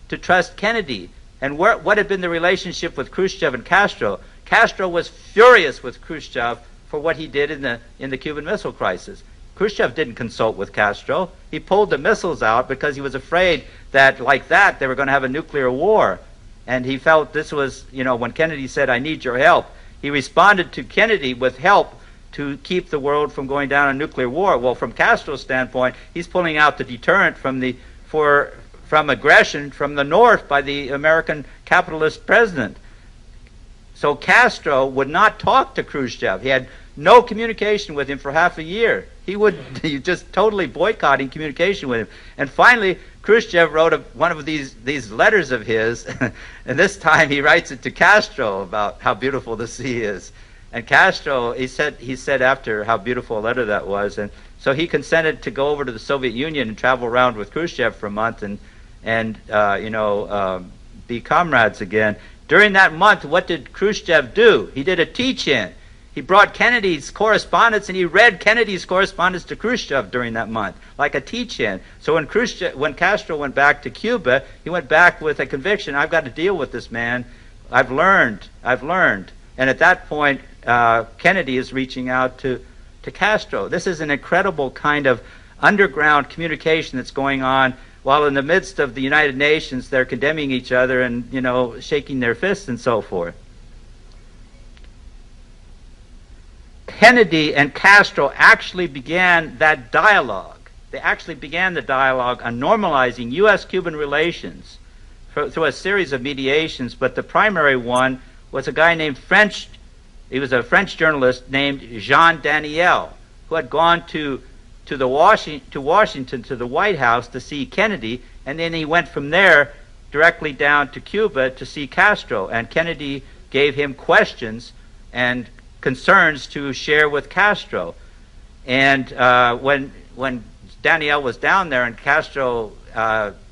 to trust Kennedy. And what had been the relationship with Khrushchev and Castro? Castro was furious with Khrushchev for what he did in the Cuban Missile Crisis. Khrushchev didn't consult with Castro. He pulled the missiles out because he was afraid that, like that, they were going to have a nuclear war. And he felt this was, when Kennedy said, "I need your help," he responded to Kennedy with help to keep the world from going down a nuclear war. Well, from Castro's standpoint, he's pulling out the deterrent from aggression from the North by the American capitalist president. So Castro would not talk to Khrushchev. He had no communication with him for half a year. He just totally boycotting communication with him. And finally, Khrushchev wrote one of these letters of his, and this time he writes it to Castro about how beautiful the sea is. And Castro, he said after how beautiful a letter that was, and so he consented to go over to the Soviet Union and travel around with Khrushchev for a month and be comrades again. During that month, what did Khrushchev do? He did a teach-in. He brought Kennedy's correspondence and he read Kennedy's correspondence to Khrushchev during that month, like a teach-in. So when Castro went back to Cuba, he went back with a conviction: I've got to deal with this man. I've learned. And at that point, Kennedy is reaching out to Castro. This is an incredible kind of underground communication that's going on, while in the midst of the United Nations, they're condemning each other and, shaking their fists and so forth. Kennedy and Castro actually began that dialogue. They actually began the dialogue on normalizing U.S.-Cuban relations through a series of mediations, but the primary one was a guy named he was a French journalist named Jean Daniel, who had gone to Washington, to the White House to see Kennedy, and then he went from there directly down to Cuba to see Castro, and Kennedy gave him questions and concerns to share with Castro. And when Daniel was down there, and Castro,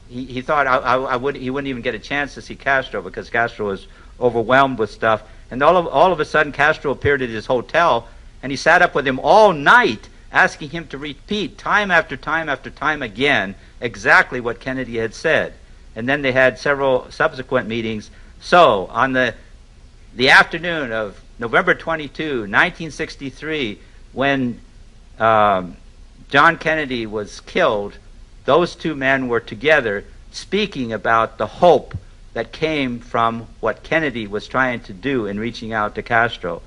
he thought he wouldn't even get a chance to see Castro because Castro was overwhelmed with stuff. And all of a sudden, Castro appeared at his hotel, and he sat up with him all night, asking him to repeat time after time after time again exactly what Kennedy had said. And then they had several subsequent meetings. So on the afternoon of November 22, 1963, when John Kennedy was killed, those two men were together speaking about the hope that came from what Kennedy was trying to do in reaching out to Castro.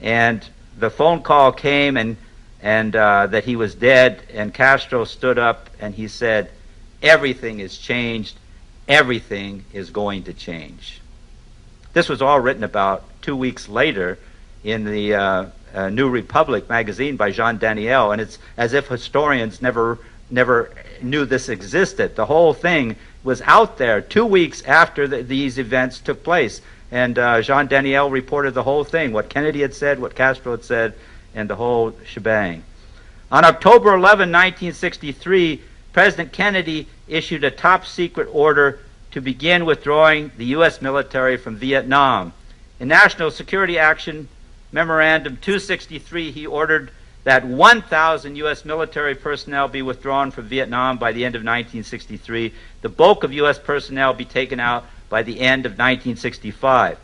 And the phone call came and that he was dead, and Castro stood up and he said, "Everything is changed. Everything is going to change." This was all written about 2 weeks later in the New Republic magazine by Jean Daniel, and it's as if historians never knew this existed. The whole thing was out there 2 weeks after these events took place, and Jean Daniel reported the whole thing, what Kennedy had said, what Castro had said, and the whole shebang. On October 11, 1963, President Kennedy issued a top-secret order to begin withdrawing the U.S. military from Vietnam. In National Security Action Memorandum 263, he ordered that 1,000 U.S. military personnel be withdrawn from Vietnam by the end of 1963. The bulk of U.S. personnel be taken out by the end of 1965.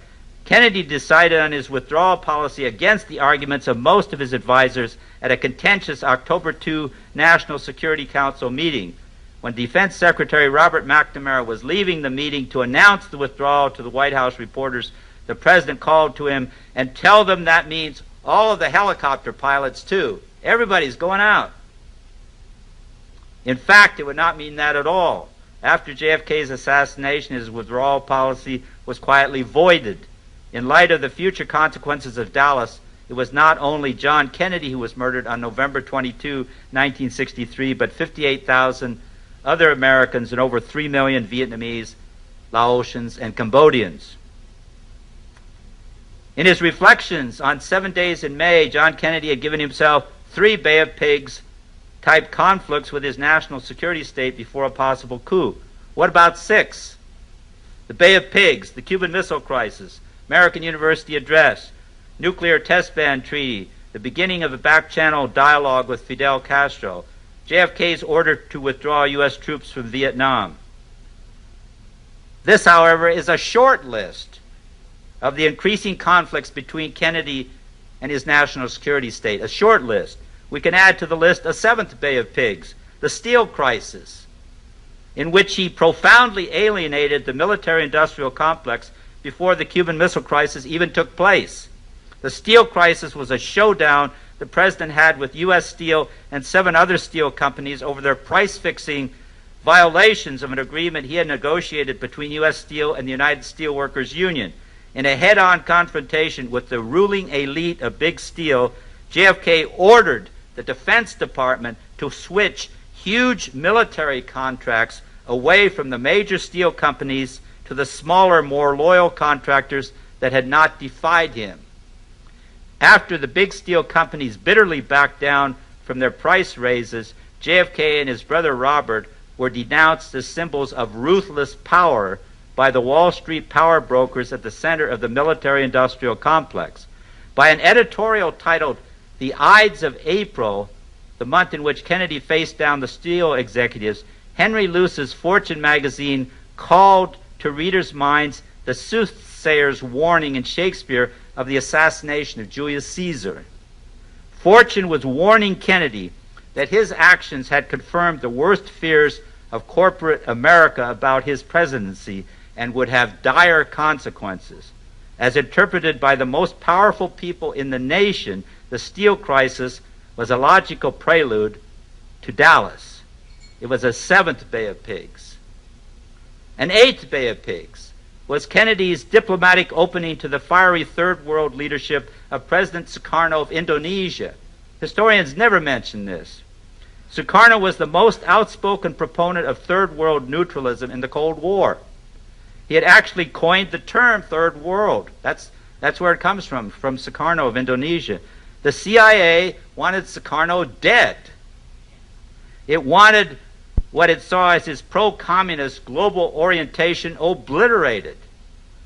Kennedy decided on his withdrawal policy against the arguments of most of his advisors at a contentious October 2 National Security Council meeting. When Defense Secretary Robert McNamara was leaving the meeting to announce the withdrawal to the White House reporters, the president called to him, "And tell them that means all of the helicopter pilots too. Everybody's going out." In fact, it would not mean that at all. After JFK's assassination, his withdrawal policy was quietly voided. In light of the future consequences of Dallas, it was not only John Kennedy who was murdered on November 22, 1963, but 58,000 other Americans and over 3 million Vietnamese, Laotians, and Cambodians. In his reflections on 7 days in May, John Kennedy had given himself 3 Bay of Pigs type conflicts with his national security state before a possible coup. What about 6? The Bay of Pigs, the Cuban Missile Crisis, American University Address, Nuclear Test Ban Treaty, the beginning of a back-channel dialogue with Fidel Castro, JFK's order to withdraw U.S. troops from Vietnam. This, however, is a short list of the increasing conflicts between Kennedy and his national security state. A short list. We can add to the list a 7th Bay of Pigs, the steel crisis, in which he profoundly alienated the military-industrial complex before the Cuban Missile Crisis even took place. The steel crisis was a showdown the president had with U.S. Steel and 7 other steel companies over their price-fixing violations of an agreement he had negotiated between U.S. Steel and the United Steelworkers Union. In a head-on confrontation with the ruling elite of Big Steel, JFK ordered the Defense Department to switch huge military contracts away from the major steel companies to the smaller, more loyal contractors that had not defied him. After the big steel companies bitterly backed down from their price raises, JFK and his brother Robert were denounced as symbols of ruthless power by the Wall Street power brokers at the center of the military-industrial complex. By an editorial titled "The Ides of April," the month in which Kennedy faced down the steel executives, Henry Luce's Fortune magazine called to readers' minds the soothsayer's warning in Shakespeare of the assassination of Julius Caesar. Fortune was warning Kennedy that his actions had confirmed the worst fears of corporate America about his presidency and would have dire consequences. As interpreted by the most powerful people in the nation, the steel crisis was a logical prelude to Dallas. It was a seventh Bay of Pigs. An eighth Bay of Pigs was Kennedy's diplomatic opening to the fiery Third World leadership of President Sukarno of Indonesia. Historians never mention this. Sukarno was the most outspoken proponent of Third World neutralism in the Cold War. He had actually coined the term Third World. That's where it comes from Sukarno of Indonesia. The CIA wanted Sukarno dead. It wanted what it saw as his pro-communist global orientation obliterated.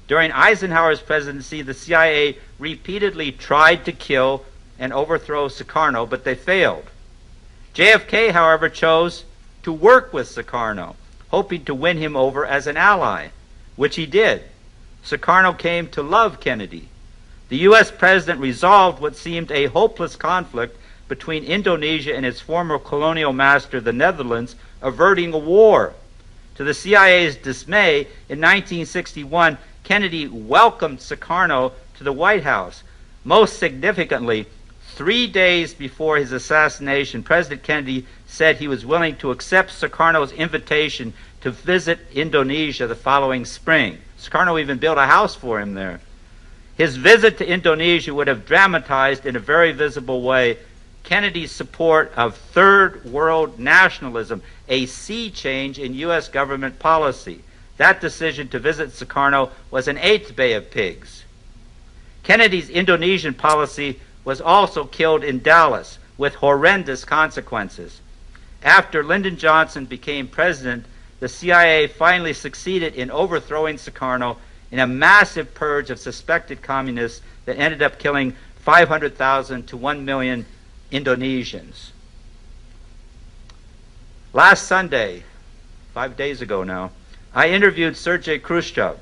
During Eisenhower's presidency, the CIA repeatedly tried to kill and overthrow Sukarno, but they failed. JFK, however, chose to work with Sukarno, hoping to win him over as an ally, which he did. Sukarno came to love Kennedy. The U.S. president resolved what seemed a hopeless conflict between Indonesia and its former colonial master, the Netherlands, averting a war. To the CIA's dismay, in 1961, Kennedy welcomed Sukarno to the White House. Most significantly, 3 days before his assassination, President Kennedy said he was willing to accept Sukarno's invitation to visit Indonesia the following spring. Sukarno even built a house for him there. His visit to Indonesia would have dramatized in a very visible way Kennedy's support of Third World nationalism, a sea change in U.S. government policy. That decision to visit Sukarno was an eighth Bay of Pigs. Kennedy's Indonesian policy was also killed in Dallas with horrendous consequences. After Lyndon Johnson became president, the CIA finally succeeded in overthrowing Sukarno in a massive purge of suspected communists that ended up killing 500,000 to 1 million Indonesians. Last Sunday, 5 days ago now, I interviewed Sergei Khrushchev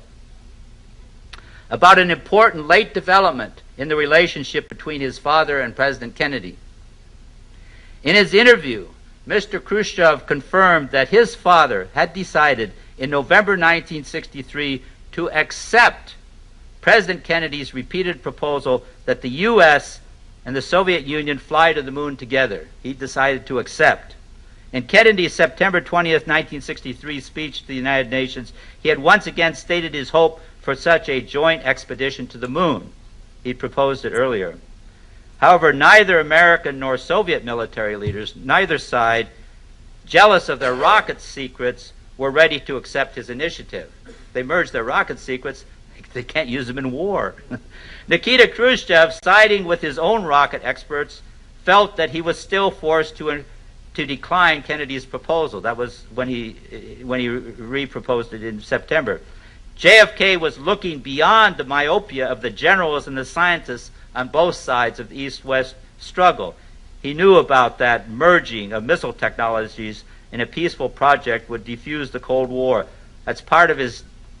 about an important late development in the relationship between his father and President Kennedy. In his interview, Mr. Khrushchev confirmed that his father had decided in November 1963 to accept President Kennedy's repeated proposal that the U.S. and the Soviet Union fly to the moon together. He decided to accept. In Kennedy's September 20th, 1963 speech to the United Nations, he had once again stated his hope for such a joint expedition to the moon. He proposed it earlier. However, neither American nor Soviet military leaders, neither side, jealous of their rocket secrets, were ready to accept his initiative. They merged their rocket secrets. They can't use them in war. Nikita Khrushchev, siding with his own rocket experts, felt that he was still forced to decline Kennedy's proposal. That was when he re-proposed it in September. JFK was looking beyond the myopia of the generals and the scientists on both sides of the East-West struggle. He knew about that merging of missile technologies in a peaceful project would defuse the Cold War. That's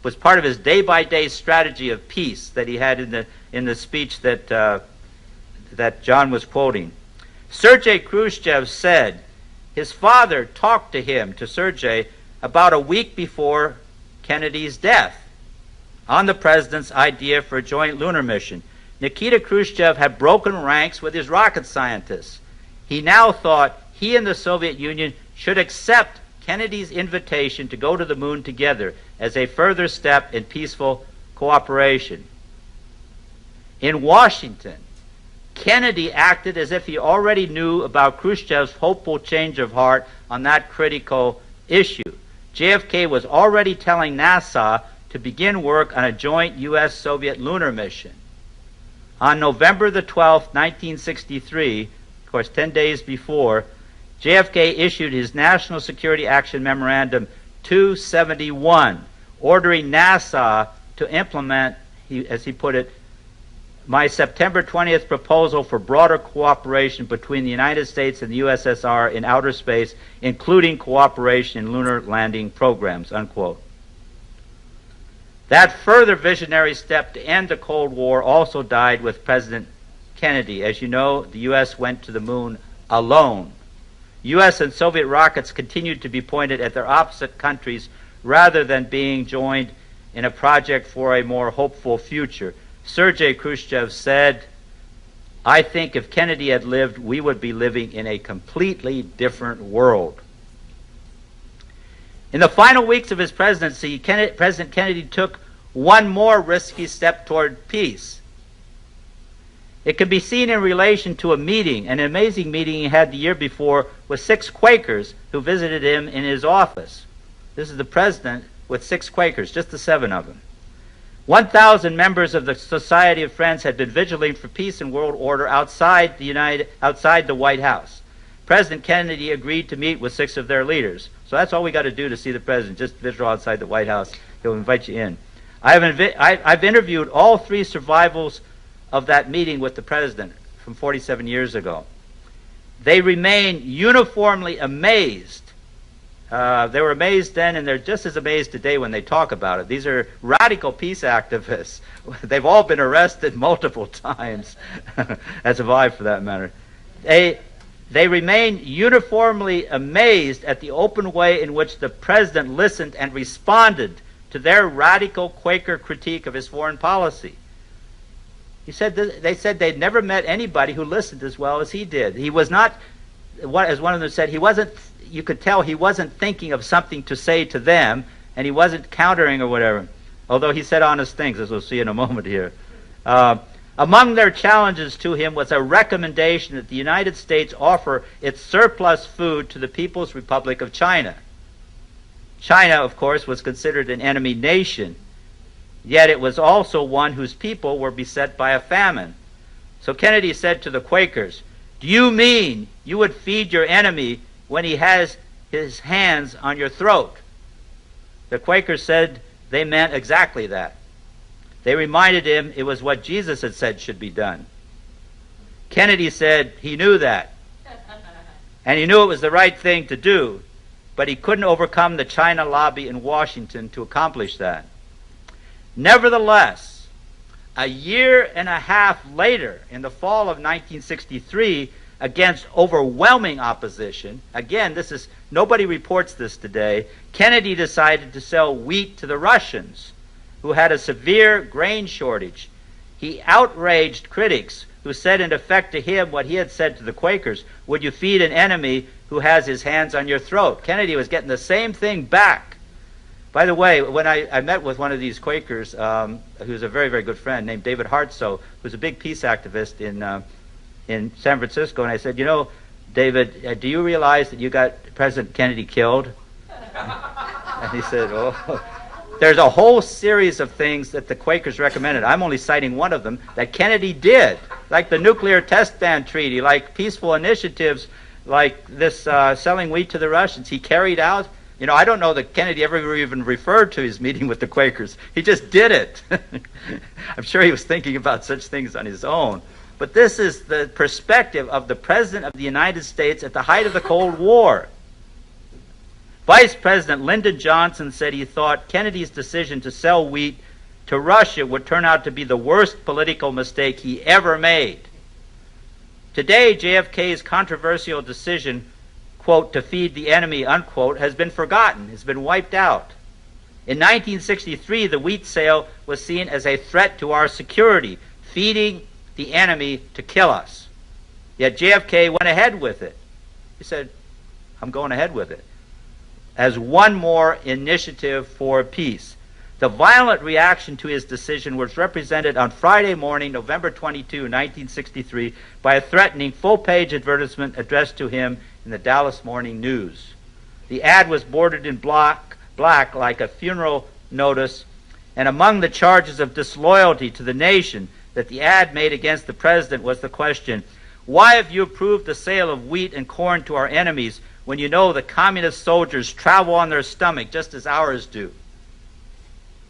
was part of his day-by-day strategy of peace that he had in the speech that John was quoting. Sergei Khrushchev said his father talked to Sergei, about a week before Kennedy's death on the president's idea for a joint lunar mission. Nikita Khrushchev had broken ranks with his rocket scientists. He now thought he and the Soviet Union should accept Kennedy's invitation to go to the moon together as a further step in peaceful cooperation. In Washington, Kennedy acted as if he already knew about Khrushchev's hopeful change of heart on that critical issue. JFK was already telling NASA to begin work on a joint U.S.-Soviet lunar mission. On November the 12th, 1963, of course 10 days before, JFK issued his National Security Action Memorandum 271, ordering NASA to implement, as he put it, my September 20th proposal for broader cooperation between the United States and the USSR in outer space, including cooperation in lunar landing programs, unquote. That further visionary step to end the Cold War also died with President Kennedy. As you know, the U.S. went to the moon alone. U.S. and Soviet rockets continued to be pointed at their opposite countries rather than being joined in a project for a more hopeful future. Sergei Khrushchev said, "I think if Kennedy had lived, we would be living in a completely different world." In the final weeks of his presidency, President Kennedy took one more risky step toward peace. It can be seen in relation to an amazing meeting he had the year before with 6 Quakers who visited him in his office. This is the president with 6 Quakers, just the 7 of them. 1,000 members of the Society of Friends had been vigiling for peace and world order outside the White House. President Kennedy agreed to meet with 6 of their leaders. So that's all we got to do to see the president, just vigil outside the White House. He'll invite you in. I've interviewed all 3 survivals of that meeting with the president from 47 years ago. They remain uniformly amazed. They were amazed then, and they're just as amazed today when they talk about it. These are radical peace activists. They've all been arrested multiple times, as have I, for that matter. They remain uniformly amazed at the open way in which the president listened and responded to their radical Quaker critique of his foreign policy. They said they'd never met anybody who listened as well as he did. He was not, as one of them said, you could tell he wasn't thinking of something to say to them, and he wasn't countering or whatever, although he said honest things, as we'll see in a moment here. Among their challenges to him was a recommendation that the United States offer its surplus food to the People's Republic of China. China, of course, was considered an enemy nation, yet it was also one whose people were beset by a famine. So Kennedy said to the Quakers, "Do you mean you would feed your enemy when he has his hands on your throat?" The Quakers said they meant exactly that. They reminded him it was what Jesus had said should be done. Kennedy said he knew that, and he knew it was the right thing to do, but he couldn't overcome the China lobby in Washington to accomplish that. Nevertheless, a year and a half later, in the fall of 1963, against overwhelming opposition, again, nobody reports this today, Kennedy decided to sell wheat to the Russians, who had a severe grain shortage. He outraged critics who said in effect to him what he had said to the Quakers, "Would you feed an enemy who has his hands on your throat?" Kennedy was getting the same thing back. By the way, when I met with one of these Quakers, who's a very, very good friend, named David Hartsoe, who's a big peace activist in San Francisco, and I said, "You know, David, do you realize that you got President Kennedy killed?" And he said, "Oh, there's a whole series of things that the Quakers recommended. I'm only citing one of them that Kennedy did, like the nuclear test ban treaty, like peaceful initiatives, like this selling wheat to the Russians. He carried out. You know, I don't know that Kennedy ever even referred to his meeting with the Quakers. He just did it. I'm sure he was thinking about such things on his own. But this is the perspective of the President of the United States at the height of the Cold War. Vice President Lyndon Johnson said he thought Kennedy's decision to sell wheat to Russia would turn out to be the worst political mistake he ever made. Today, JFK's controversial decision, quote, to feed the enemy, unquote, has been forgotten, has been wiped out. In 1963, the wheat sale was seen as a threat to our security, feeding the enemy to kill us. Yet JFK went ahead with it. He said, "I'm going ahead with it," as one more initiative for peace. The violent reaction to his decision was represented on Friday morning, November 22, 1963, by a threatening full-page advertisement addressed to him in the Dallas Morning News. The ad was bordered in black like a funeral notice, and among the charges of disloyalty to the nation, that the ad made against the president was the question, why have you approved the sale of wheat and corn to our enemies when you know the communist soldiers travel on their stomach just as ours do?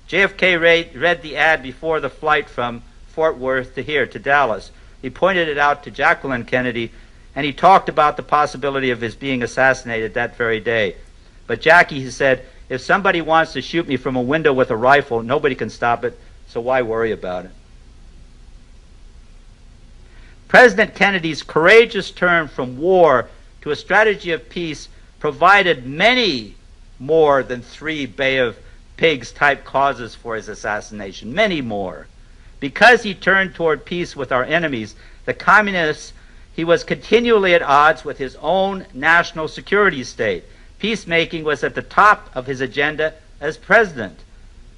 JFK read the ad before the flight from Fort Worth to here, to Dallas. He pointed it out to Jacqueline Kennedy, and he talked about the possibility of his being assassinated that very day. But Jackie, he said, if somebody wants to shoot me from a window with a rifle, nobody can stop it, so why worry about it? President Kennedy's courageous turn from war to a strategy of peace provided many more than 3 Bay of Pigs type causes for his assassination, many more. Because he turned toward peace with our enemies, the communists, he was continually at odds with his own national security state. Peacemaking was at the top of his agenda as president.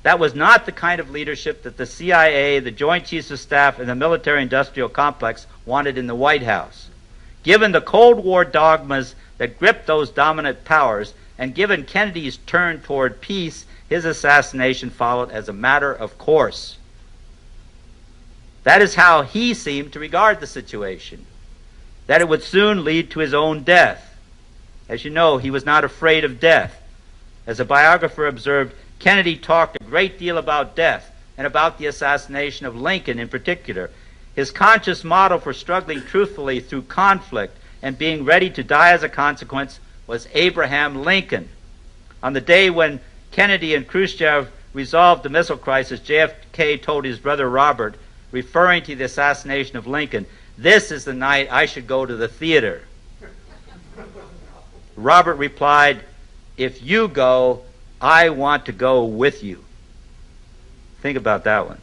That was not the kind of leadership that the CIA, the Joint Chiefs of Staff, and the military-industrial complex wanted in the White House. Given the Cold War dogmas that gripped those dominant powers, and given Kennedy's turn toward peace, his assassination followed as a matter of course. That is how he seemed to regard the situation, that it would soon lead to his own death. As you know, he was not afraid of death. As a biographer observed, Kennedy talked a great deal about death and about the assassination of Lincoln in particular. His conscious model for struggling truthfully through conflict and being ready to die as a consequence was Abraham Lincoln. On the day when Kennedy and Khrushchev resolved the missile crisis, JFK told his brother Robert, referring to the assassination of Lincoln, "This is the night I should go to the theater." Robert replied, "If you go, I want to go with you." Think about that one.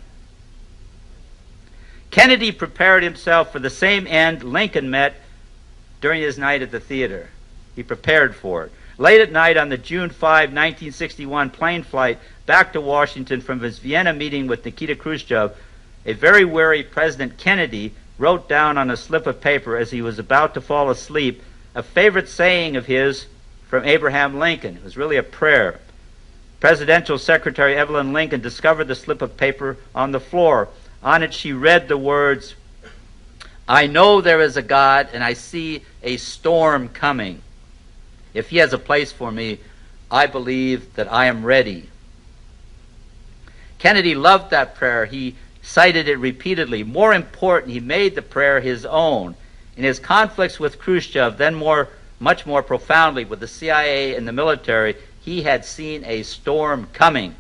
Kennedy prepared himself for the same end Lincoln met during his night at the theater. He prepared for it. Late at night on the June 5, 1961 plane flight back to Washington from his Vienna meeting with Nikita Khrushchev, a very weary President Kennedy wrote down on a slip of paper as he was about to fall asleep a favorite saying of his from Abraham Lincoln. It was really a prayer. Presidential Secretary Evelyn Lincoln discovered the slip of paper on the floor. On it she read the words, "I know there is a God, and I see a storm coming. If he has a place for me, I believe that I am ready." Kennedy loved that prayer. He cited it repeatedly. More important, he made the prayer his own. In his conflicts with Khrushchev, then much more profoundly with the CIA and the military, he had seen a storm coming.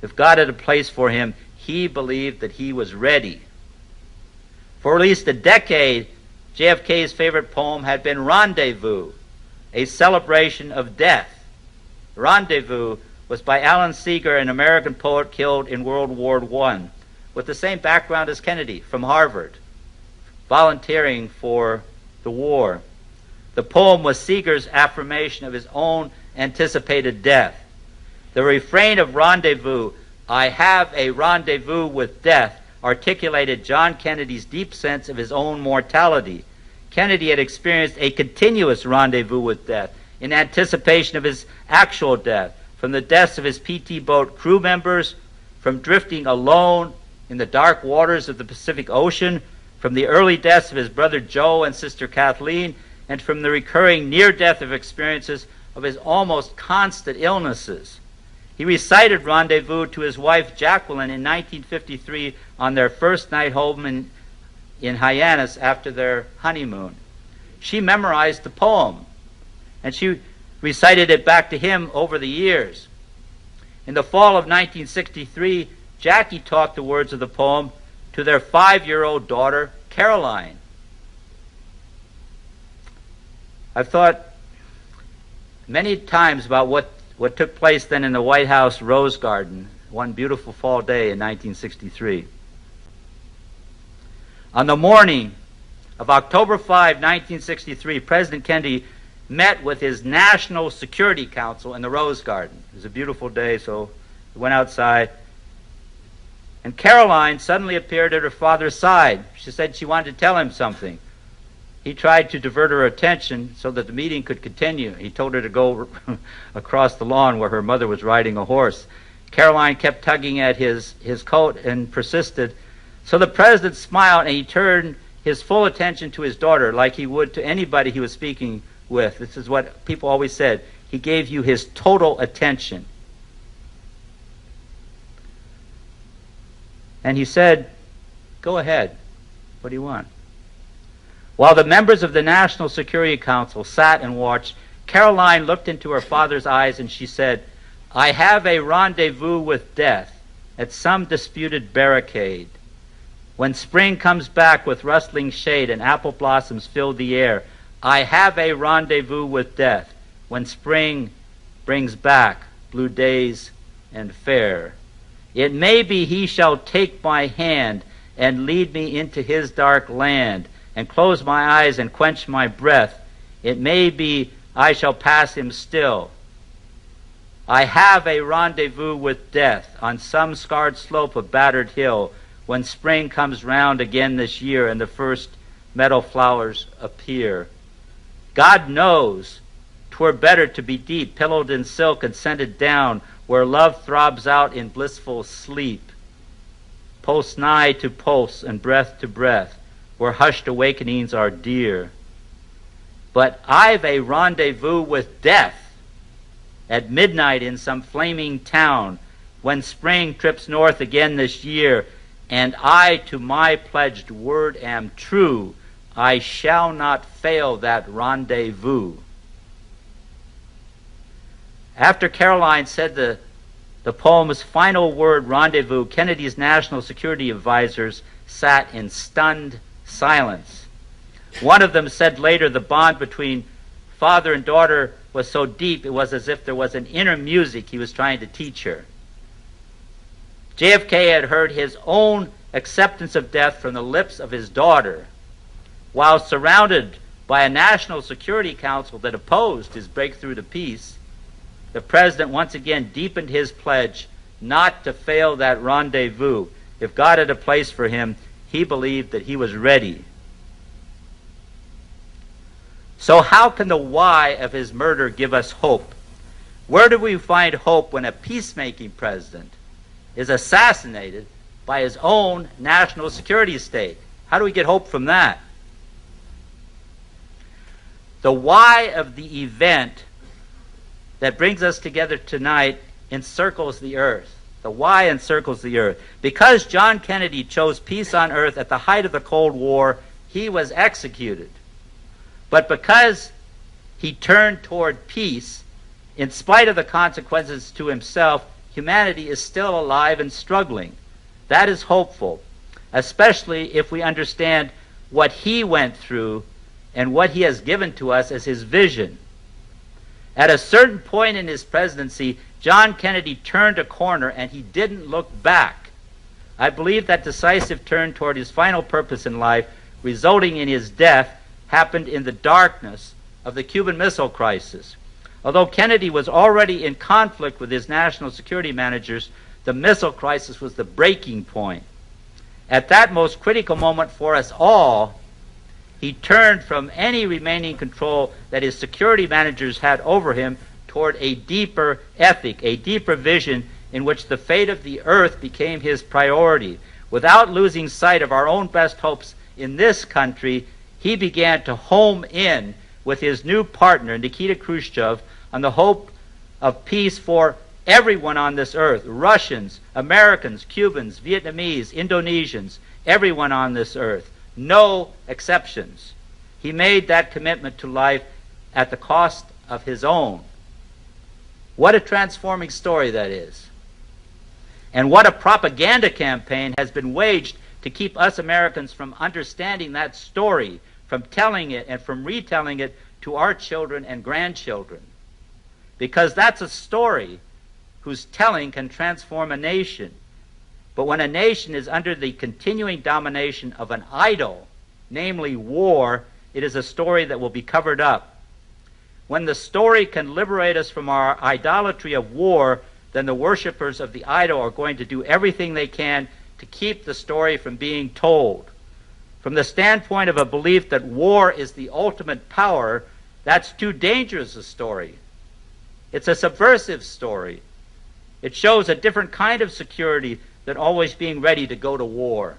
If God had a place for him, he believed that he was ready. For at least a decade, JFK's favorite poem had been Rendezvous, a celebration of death. Rendezvous was by Alan Seeger, an American poet killed in World War I, with the same background as Kennedy, from Harvard, volunteering for the war. The poem was Seeger's affirmation of his own anticipated death. The refrain of Rendezvous, "I have a rendezvous with death," articulated John Kennedy's deep sense of his own mortality. Kennedy had experienced a continuous rendezvous with death in anticipation of his actual death, from the deaths of his PT boat crew members, from drifting alone in the dark waters of the Pacific Ocean, from the early deaths of his brother Joe and sister Kathleen, and from the recurring near-death experiences of his almost constant illnesses. He recited Rendezvous to his wife Jacqueline in 1953 on their first night home in Hyannis after their honeymoon. She memorized the poem, and she recited it back to him over the years. In the fall of 1963, Jackie taught the words of the poem to their 5-year-old daughter, Caroline. I've thought many times about what took place then in the White House Rose Garden one beautiful fall day in 1963. On the morning of October 5, 1963, President Kennedy met with his National Security Council in the Rose Garden. It was a beautiful day, so we went outside. And Caroline suddenly appeared at her father's side. She said she wanted to tell him something. He tried to divert her attention so that the meeting could continue. He told her to go across the lawn where her mother was riding a horse. Caroline kept tugging at his coat and persisted, So the president smiled, and he turned his full attention to his daughter like he would to anybody he was speaking with. This is what people always said. He gave you his total attention. And he said, "Go ahead. What do you want?" While the members of the National Security Council sat and watched, Caroline looked into her father's eyes and she said, "I have a rendezvous with death at some disputed barricade. When spring comes back with rustling shade and apple blossoms fill the air, I have a rendezvous with death when spring brings back blue days and fair. It may be he shall take my hand and lead me into his dark land and close my eyes and quench my breath. It may be I shall pass him still. I have a rendezvous with death on some scarred slope of battered hill when spring comes round again this year and the first meadow flowers appear. God knows 'twere better to be deep, pillowed in silk and scented down, where love throbs out in blissful sleep, pulse nigh to pulse and breath to breath, where hushed awakenings are dear. But I've a rendezvous with death at midnight in some flaming town when spring trips north again this year, and I to my pledged word am true. I shall not fail that rendezvous." After Caroline said the poem's final word, rendezvous, Kennedy's national security advisors sat in stunned silence. One of them said later the bond between father and daughter was so deep it was as if there was an inner music he was trying to teach her. JFK had heard his own acceptance of death from the lips of his daughter, while surrounded by a National Security Council that opposed his breakthrough to peace. The president once again deepened his pledge not to fail that rendezvous. If God had a place for him, he believed that he was ready. So how can the why of his murder give us hope? Where do we find hope when a peacemaking president is assassinated by his own national security state? How do we get hope from that? The why of the event that brings us together tonight encircles the earth. The why encircles the earth. Because John Kennedy chose peace on earth at the height of the Cold War, he was executed. But because he turned toward peace, in spite of the consequences to himself, humanity is still alive and struggling. That is hopeful, especially if we understand what he went through and what he has given to us as his vision. At a certain point in his presidency, John Kennedy turned a corner and he didn't look back. I believe that decisive turn toward his final purpose in life, resulting in his death, happened in the darkness of the Cuban Missile Crisis. Although Kennedy was already in conflict with his national security managers, the missile crisis was the breaking point. At that most critical moment for us all, he turned from any remaining control that his security managers had over him toward a deeper ethic, a deeper vision in which the fate of the earth became his priority. Without losing sight of our own best hopes in this country, he began to home in with his new partner, Nikita Khrushchev, on the hope of peace for everyone on this earth, Russians, Americans, Cubans, Vietnamese, Indonesians, everyone on this earth, no exceptions. He made that commitment to life at the cost of his own. What a transforming story that is. And what a propaganda campaign has been waged to keep us Americans from understanding that story, from telling it and from retelling it to our children and grandchildren. Because that's a story whose telling can transform a nation. But when a nation is under the continuing domination of an idol, namely war, it is a story that will be covered up. When the story can liberate us from our idolatry of war, then the worshipers of the idol are going to do everything they can to keep the story from being told. From the standpoint of a belief that war is the ultimate power, that's too dangerous a story. It's a subversive story. It shows a different kind of security than always being ready to go to war.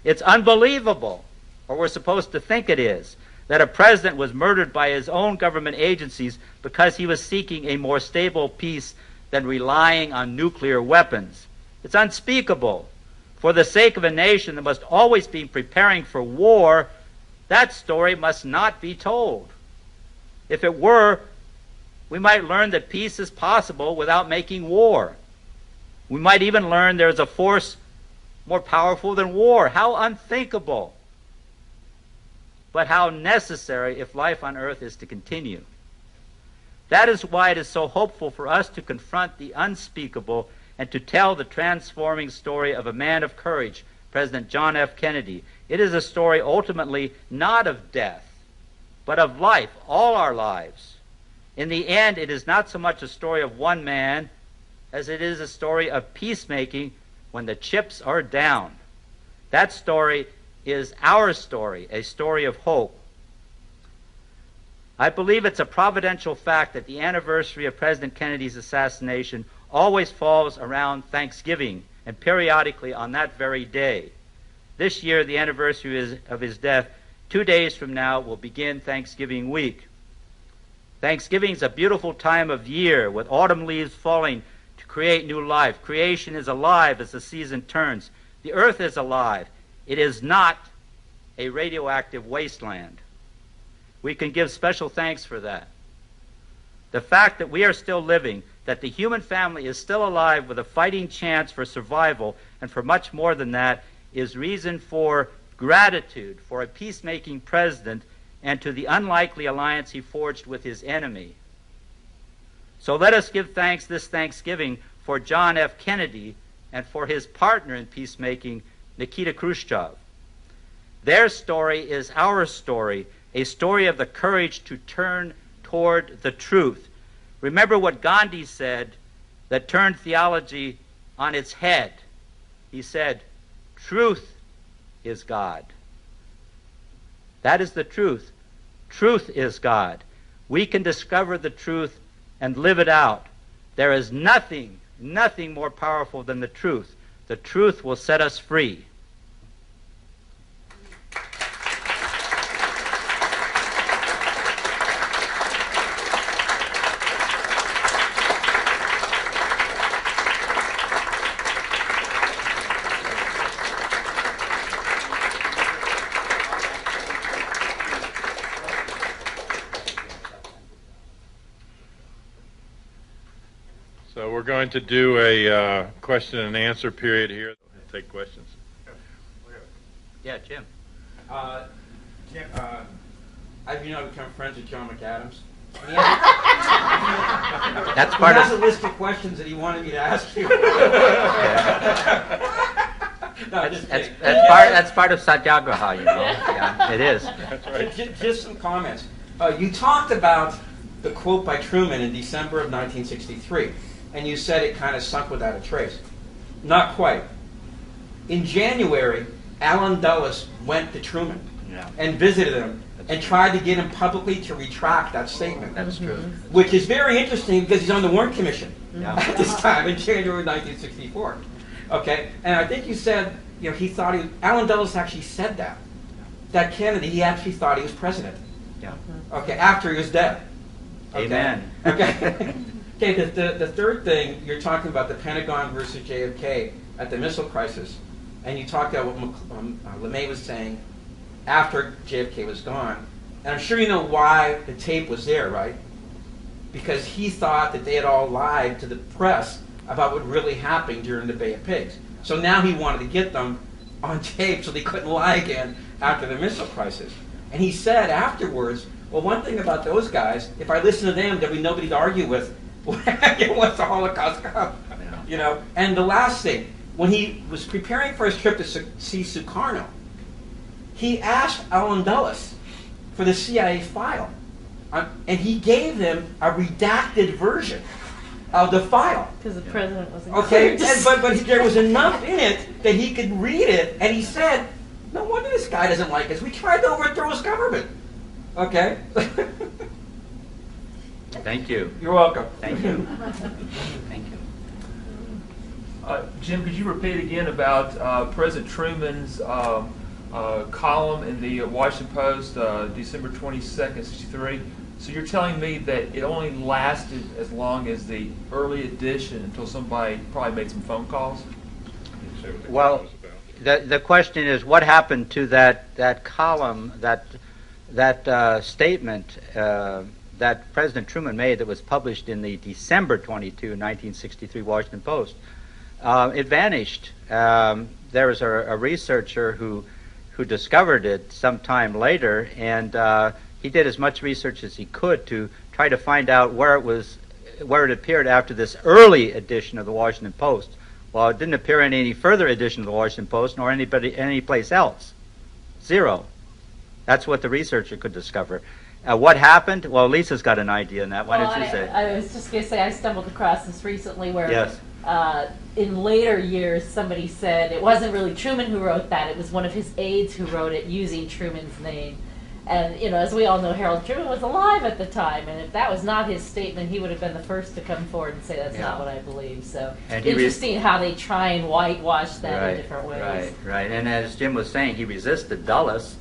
It's unbelievable, or we're supposed to think it is, that a president was murdered by his own government agencies because he was seeking a more stable peace than relying on nuclear weapons. It's unspeakable. For the sake of a nation that must always be preparing for war, that story must not be told. If it were, we might learn that peace is possible without making war. We might even learn there is a force more powerful than war. How unthinkable! But how necessary if life on earth is to continue. That is why it is so hopeful for us to confront the unspeakable and to tell the transforming story of a man of courage, President John F. Kennedy. It is a story ultimately not of death, but of life, all our lives. In the end, it is not so much a story of one man as it is a story of peacemaking when the chips are down. That story is our story, a story of hope. I believe it's a providential fact that the anniversary of President Kennedy's assassination always falls around Thanksgiving and periodically on that very day. This year, the anniversary of his death, 2 days from now, will begin Thanksgiving week. Thanksgiving is a beautiful time of year with autumn leaves falling to create new life. Creation is alive as the season turns. The earth is alive. It is not a radioactive wasteland. We can give special thanks for that. The fact that we are still living, that the human family is still alive with a fighting chance for survival, and for much more than that, is reason for gratitude for a peacemaking president and to the unlikely alliance he forged with his enemy. So let us give thanks this Thanksgiving for John F. Kennedy and for his partner in peacemaking, Nikita Khrushchev. Their story is our story, a story of the courage to turn toward the truth. Remember what Gandhi said that turned theology on its head. He said, "Truth is God." That is the truth. Truth is God. We can discover the truth and live it out. There is nothing more powerful than the truth. The truth will set us free. So we're going to do a question and answer period here. Take questions. Yeah, Jim. Jim, I've become friends with John McAdams. That's He part has of a list of questions that he wanted me to ask you. No, just kidding. that's part of Satyagraha, you know. Yeah, it is. That's right. Just some comments. You talked about the quote by Truman in December of 1963, and you said it kind of sunk without a trace. Not quite. In January, Allen Dulles went to Truman and visited him and tried to get him publicly to retract that statement. That's true. Which is very interesting because he's on the Warren Commission Yeah. at this time in January 1964. Okay, and I think you said, he thought Allen Dulles actually said that Kennedy, he actually thought he was president. Yeah. Okay, after he was dead. Okay. Amen. Okay. Okay, the third thing, you're talking about the Pentagon versus JFK at the missile crisis, and you talked about what LeMay was saying after JFK was gone. And I'm sure you know why the tape was there, right? Because he thought that they had all lied to the press about what really happened during the Bay of Pigs. So now he wanted to get them on tape so they couldn't lie again after the missile crisis. And he said afterwards, well, one thing about those guys, if I listen to them, there'll be nobody to argue with once the Holocaust comes. And the last thing, when he was preparing for his trip to see Sukarno, he asked Allen Dulles for the CIA file. And he gave them a redacted version of the file. Because the president wasn't Okay, but there was enough in it that he could read it, and he said, no wonder this guy doesn't like us. We tried to overthrow his government. Okay? Thank you. You're welcome. Thank you. Thank you. Jim, could you repeat again about President Truman's column in the Washington Post, December 22nd, 63? So you're telling me that it only lasted as long as the early edition until somebody probably made some phone calls? Well, the question is, what happened to that column, that statement that President Truman made that was published in the December 22, 1963 Washington Post? It vanished. There was a researcher who discovered it sometime later, and he did as much research as he could to try to find out where it appeared after this early edition of the Washington Post. Well, it didn't appear in any further edition of the Washington Post, nor any place else. Zero. That's what the researcher could discover. What happened? Well, Lisa's got an idea on that. Why don't you say? I was just going to say I stumbled across this recently where Yes. In later years somebody said it wasn't really Truman who wrote that. It was one of his aides who wrote it using Truman's name. And, as we all know, Harold Truman was alive at the time, and if that was not his statement, he would have been the first to come forward and say that's not what I believe. So interesting how they try and whitewash that in different ways. Right. And as Jim was saying, he resisted Dulles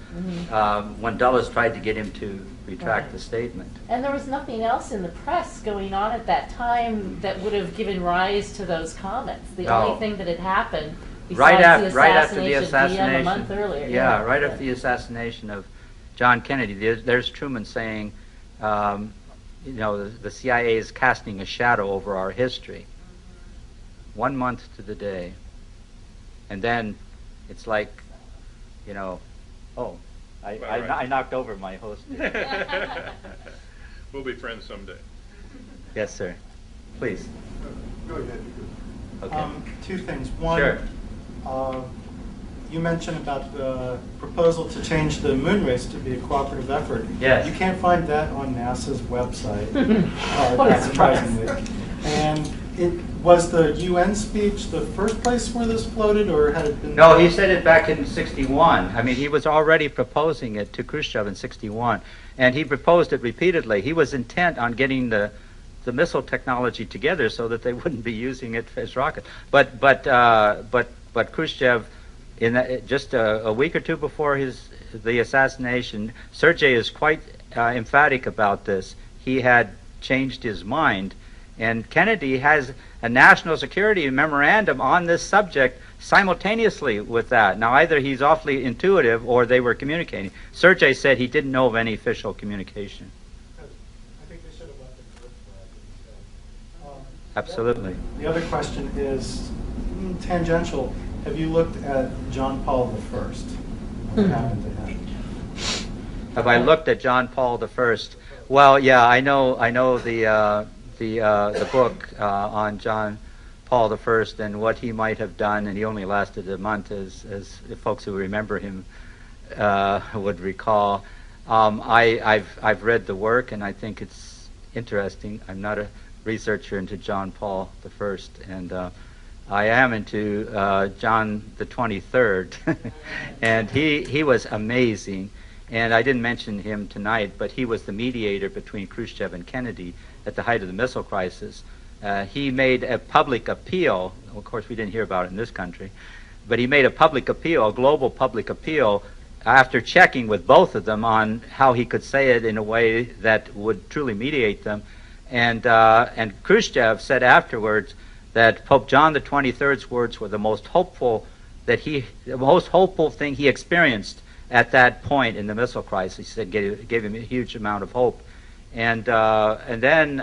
when Dulles tried to get him to retract the statement. And there was nothing else in the press going on at that time that would have given rise to those comments. The only thing that had happened besides right after the assassination, a month earlier. Right after the assassination of John Kennedy, there's Truman saying, the CIA is casting a shadow over our history. 1 month to the day. And then it's like, I knocked over my host. We'll be friends someday. Yes, sir. Please. Go ahead. Okay. Two things. One, Sure. You mentioned about the proposal to change the moon race to be a cooperative effort. Yes. You can't find that on NASA's website, What a surprisingly. And was the UN speech the first place where this floated, or had it been? No, he said it back in '61. I mean, he was already proposing it to Khrushchev in '61, and he proposed it repeatedly. He was intent on getting the missile technology together so that they wouldn't be using it as rockets. But Khrushchev, just a week or two before the assassination, Sergei is quite emphatic about this. He had changed his mind, and Kennedy has a national security memorandum on this subject simultaneously with that. Now, either he's awfully intuitive or they were communicating. Sergei said he didn't know of any official communication. I think they should have left it for Absolutely. The other question is tangential. Have you looked at John Paul I? What happened to him? Have I looked at John Paul I? Well, yeah, I know the book on John Paul I and what he might have done, and he only lasted a month, as folks who remember him would recall. I've read the work, and I think it's interesting. I'm not a researcher into John Paul I, and I am into John the 23rd, and he was amazing. And I didn't mention him tonight, but he was the mediator between Khrushchev and Kennedy at the height of the missile crisis. He made a public appeal. Of course, we didn't hear about it in this country, but he made a public appeal, a global public appeal, after checking with both of them on how he could say it in a way that would truly mediate them. And Khrushchev said afterwards that Pope John the 23rd's words were the most hopeful thing he experienced at that point in the missile crisis. He said gave him a huge amount of hope. And then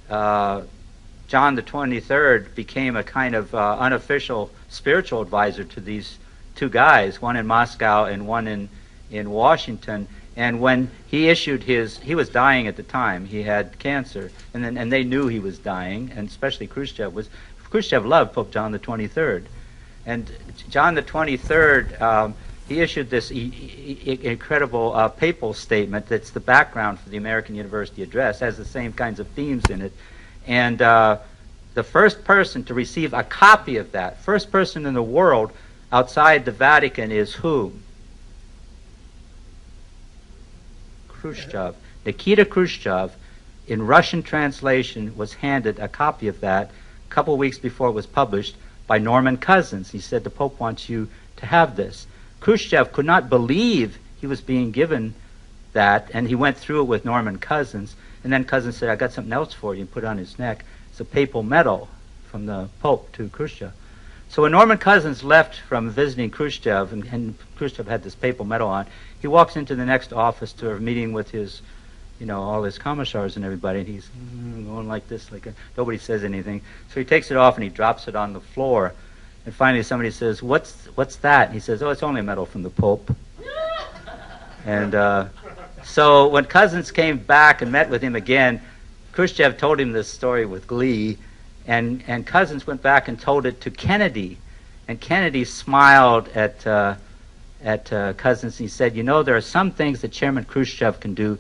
John the 23rd became a kind of unofficial spiritual advisor to these two guys, one in Moscow and one in Washington. And when he issued he was dying at the time. He had cancer, and they knew he was dying, and especially Khrushchev loved Pope John the 23rd. And John the 23rd, he issued this incredible papal statement that's the background for the American University Address, has the same kinds of themes in it. And the first person to receive a copy of that, first person in the world outside the Vatican is who? Khrushchev. Nikita Khrushchev, in Russian translation, was handed a copy of that a couple of weeks before it was published by Norman Cousins. He said, the Pope wants you to have this. Khrushchev could not believe he was being given that, and he went through it with Norman Cousins, and then Cousins said, I got something else for you, and put it on his neck. It's a papal medal from the Pope to Khrushchev. So when Norman Cousins left from visiting Khrushchev, and Khrushchev had this papal medal on, he walks into the next office to a meeting with his, all his commissars and everybody, and he's going like this, nobody says anything. So he takes it off and he drops it on the floor, and finally somebody says, what's that? And he says, oh, it's only a medal from the Pope. And so when Cousins came back and met with him again, Khrushchev told him this story with glee, and Cousins went back and told it to Kennedy, and Kennedy smiled at Cousins, and he said, there are some things that Chairman Khrushchev can do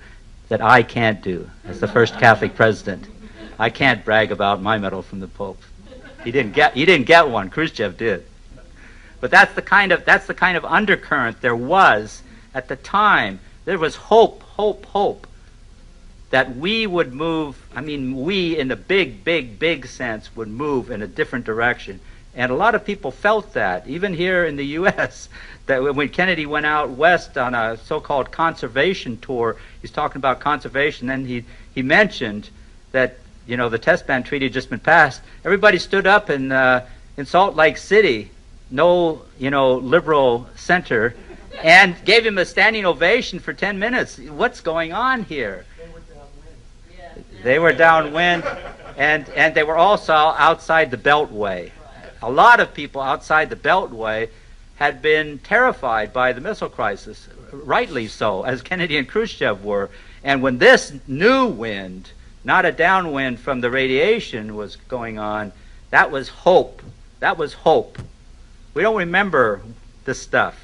that I can't do as the first Catholic president. I can't brag about my medal from the Pope. He didn't get one. Khrushchev did. But that's the kind of undercurrent there was at the time. There was hope that we would move. We in the big sense would move in a different direction. And a lot of people felt that, even here in the U.S., that when Kennedy went out west on a so-called conservation tour, he's talking about conservation, then he mentioned that, the test ban treaty had just been passed. Everybody stood up in Salt Lake City, no, liberal center, and gave him a standing ovation for 10 minutes. What's going on here? They were downwind, and they were also outside the Beltway. A lot of people outside the Beltway had been terrified by the missile crisis, rightly so, as Kennedy and Khrushchev were. And when this new wind, not a downwind from the radiation, was going on, that was hope. That was hope. We don't remember this stuff.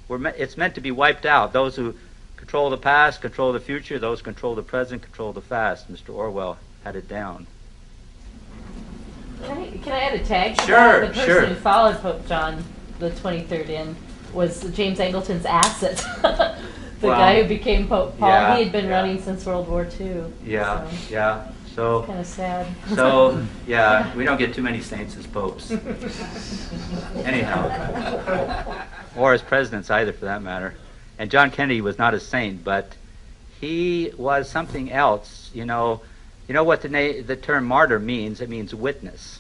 It's meant to be wiped out. Those who control the past, control the future. Those who control the present, control the past. Mr. Orwell had it down. Can I add a tag to Sure, that? The person sure. who followed Pope John the 23rd in was James Angleton's asset. The guy who became Pope Paul. Yeah, He had been running since World War II. Yeah, so. yeah. So Kind of sad. So, yeah, we don't get too many saints as popes. Anyhow. Or as presidents either, for that matter. And John Kennedy was not a saint, but he was something else. You know what the term martyr means? It means witness.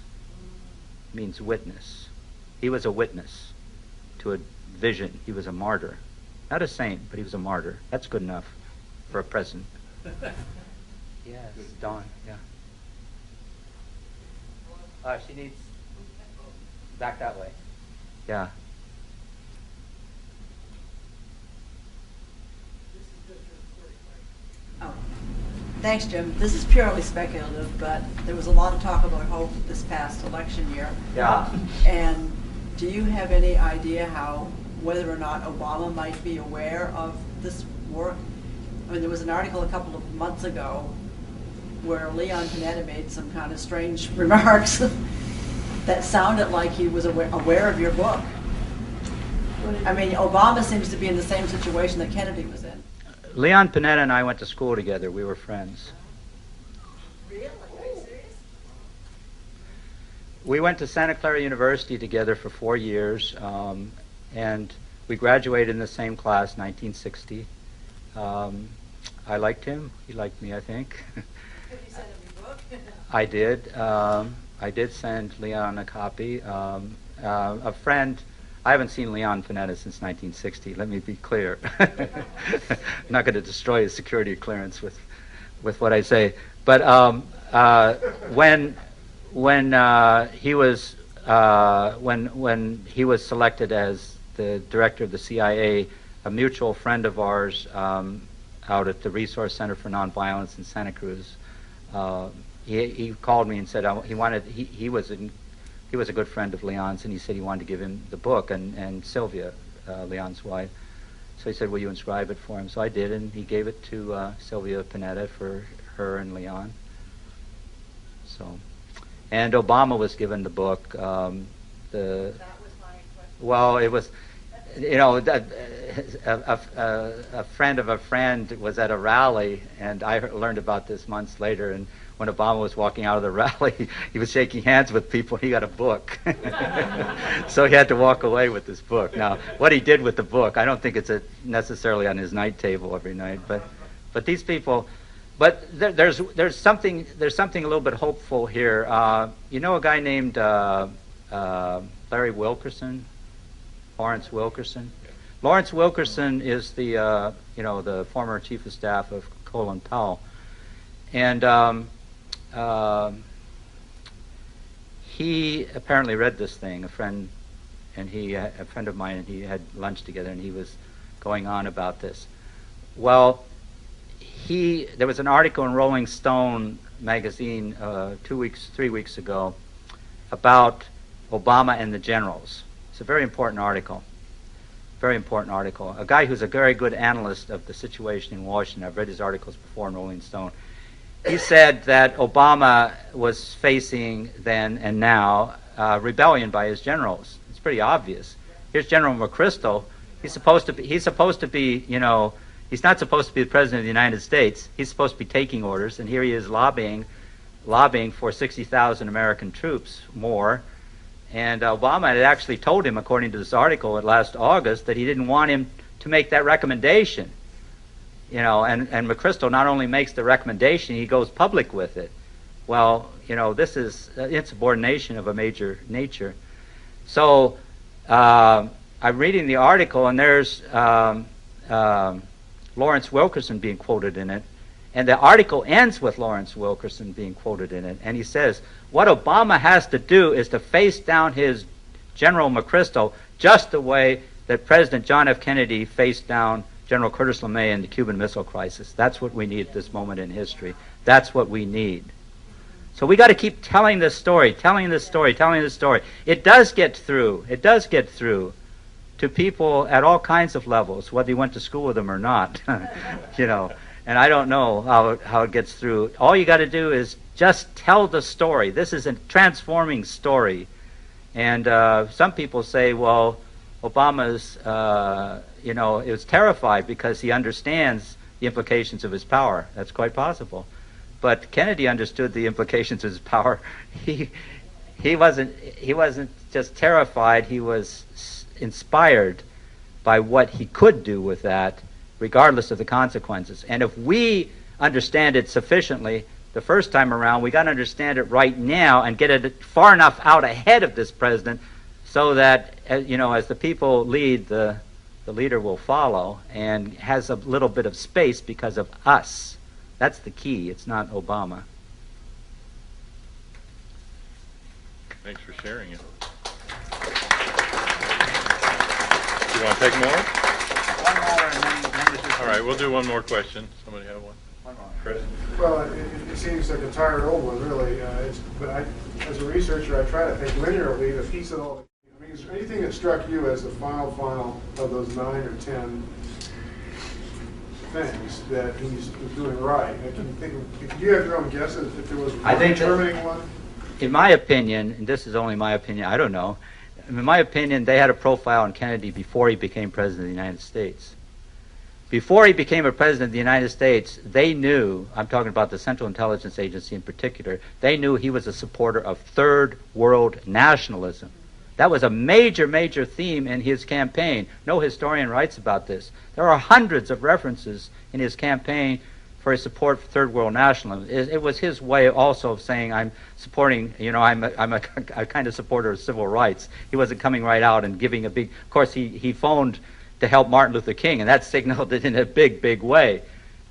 It means witness. He was a witness to a vision. He was a martyr. Not a saint, but he was a martyr. That's good enough for a president. Yes, Dawn, yeah. She needs back that way. Yeah. Oh, thanks, Jim. This is purely speculative, but there was a lot of talk about hope this past election year. Yeah. And do you have any idea whether or not Obama might be aware of this work? I mean, there was an article a couple of months ago where Leon Panetta made some kind of strange remarks that sounded like he was aware of your book. I mean, Obama seems to be in the same situation that Kennedy was in. Leon Panetta and I went to school together. We were friends. Really? Are you serious? We went to Santa Clara University together for 4 years, and we graduated in the same class, 1960. I liked him. He liked me, I think. Have you sent him your book? I did. I did send Leon a copy. A friend. I haven't seen Leon Panetta since 1960. Let me be clear. I'm not going to destroy his security clearance with what I say. But when he was selected as the director of the CIA, a mutual friend of ours out at the Resource Center for Nonviolence in Santa Cruz, he called me and said he was a good friend of Leon's, and he said he wanted to give him the book, and Sylvia, Leon's wife. So he said, will you inscribe it for him? So I did, and he gave it to Sylvia Panetta for her and Leon. So, and Obama was given the book. That was my question. Well, it was you know, a friend of a friend was at a rally, and I learned about this months later. And when Obama was walking out of the rally, he was shaking hands with people. He got a book, so he had to walk away with this book. Now, what he did with the book, I don't think it's necessarily on his night table every night. But these people, but there's something a little bit hopeful here. You know, a guy named Larry Wilkerson. Lawrence Wilkerson. Lawrence Wilkerson is the the former chief of staff of Colin Powell, and he apparently read this thing. A friend of mine, and he had lunch together, and he was going on about this. Well, there was an article in Rolling Stone magazine 3 weeks ago about Obama and the generals. It's a very important article. Very important article. A guy who's a very good analyst of the situation in Washington. I've read his articles before in Rolling Stone. He said that Obama was facing then and now rebellion by his generals. It's pretty obvious. Here's General McChrystal. He's supposed to be. He's not supposed to be the president of the United States. He's supposed to be taking orders, and here he is lobbying for 60,000 American troops more. And Obama had actually told him, according to this article last August, that he didn't want him to make that recommendation. And McChrystal not only makes the recommendation, he goes public with it. Well, this is insubordination of a major nature. So I'm reading the article, and there's Lawrence Wilkerson being quoted in it. And the article ends with Lawrence Wilkerson being quoted in it. And he says, what Obama has to do is to face down his General McChrystal just the way that President John F. Kennedy faced down General Curtis LeMay in the Cuban Missile Crisis. That's what we need at this moment in history. That's what we need. So we got to keep telling this story. It does get through. It does get through to people at all kinds of levels, whether you went to school with them or not. And I don't know how it gets through. All you got to do is just tell the story. This is a transforming story. And some people say, well, Obama's, is terrified because he understands the implications of his power. That's quite possible. But Kennedy understood the implications of his power. He wasn't just terrified. He was inspired by what he could do with that, regardless of the consequences. And if we understand it sufficiently the first time around, we got to understand it right now and get it far enough out ahead of this president so that, as the people lead, the leader will follow and has a little bit of space because of us. That's the key. It's not Obama. Thanks for sharing it. You want to take more? One more, and then All right, we'll do one more question. Somebody have one? One more. Chris? Well, it seems like a tired old one, really. As a researcher, I try to think linearly, the piece of all. I mean, is there anything that struck you as the final of those 9 or 10 things that he's doing right? Do you have your own guesses if there was one determining one? In my opinion, and this is only my opinion, I don't know. In my opinion, they had a profile on Kennedy before he became president of the United States. Before he became a president of the United States, they knew, I'm talking about the Central Intelligence Agency in particular, they knew he was a supporter of third world nationalism. That was a major, major theme in his campaign. No historian writes about this. There are hundreds of references in his campaign for his support for third world nationalism. It was his way also of saying, I'm supporting, I'm a kind of supporter of civil rights. He wasn't coming right out and giving a big, of course he phoned to help Martin Luther King, and that signaled it in a big, big way.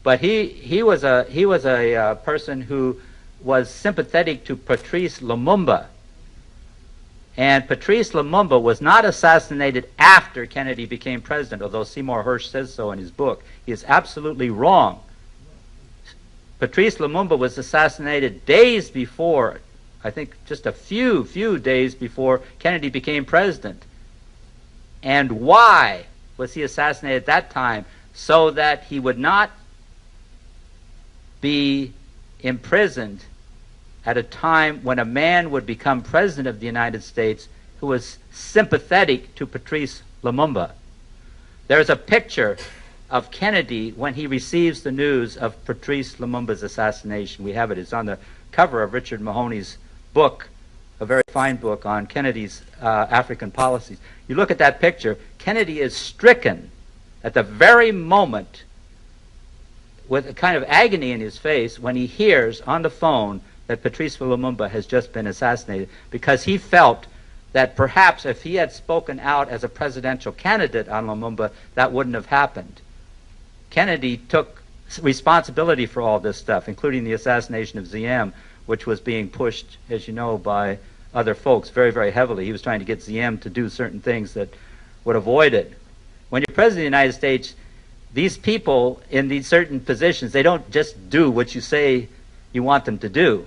But he was a person who was sympathetic to Patrice Lumumba. And Patrice Lumumba was not assassinated after Kennedy became president, although Seymour Hersh says so in his book. He is absolutely wrong. Patrice Lumumba was assassinated days before, I think just a few days before Kennedy became president. And why was he assassinated at that time? So that he would not be imprisoned at a time when a man would become president of the United States who was sympathetic to Patrice Lumumba. There's a picture of Kennedy when he receives the news of Patrice Lumumba's assassination. We have it. It's on the cover of Richard Mahoney's book, a very fine book on Kennedy's African policies. You look at that picture, Kennedy is stricken at the very moment with a kind of agony in his face when he hears on the phone that Patrice Lumumba has just been assassinated, because he felt that perhaps if he had spoken out as a presidential candidate on Lumumba, that wouldn't have happened. Kennedy took responsibility for all this stuff, including the assassination of Ziem, which was being pushed, as you know, by other folks very, very heavily. He was trying to get Ziem to do certain things that would avoid it. When you're president of the United States, these people in these certain positions, they don't just do what you say you want them to do.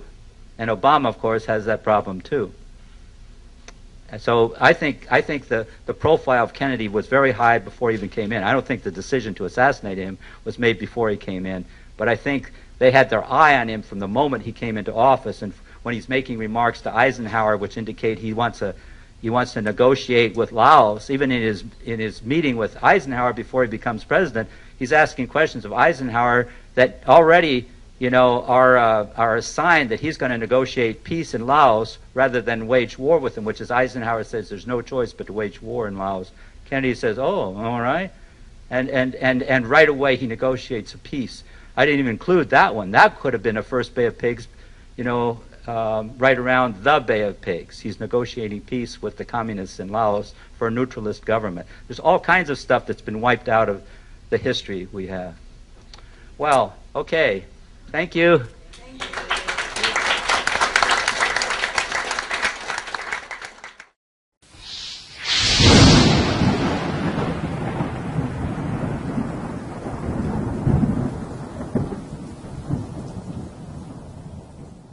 And Obama, of course, has that problem too. And so I think the profile of Kennedy was very high before he even came in. I don't think the decision to assassinate him was made before he came in, but I think they had their eye on him from the moment he came into office. And when he's making remarks to Eisenhower, which indicate he wants to negotiate with Laos, even in his meeting with Eisenhower before he becomes president, he's asking questions of Eisenhower that already, are a sign that he's going to negotiate peace in Laos rather than wage war with him, which is Eisenhower says there's no choice but to wage war in Laos. Kennedy says, oh, all right. And right away he negotiates a peace. I didn't even include that one. That could have been a first Bay of Pigs, right around the Bay of Pigs. He's negotiating peace with the communists in Laos for a neutralist government. There's all kinds of stuff that's been wiped out of the history we have. Well, okay. Thank you. Thank you.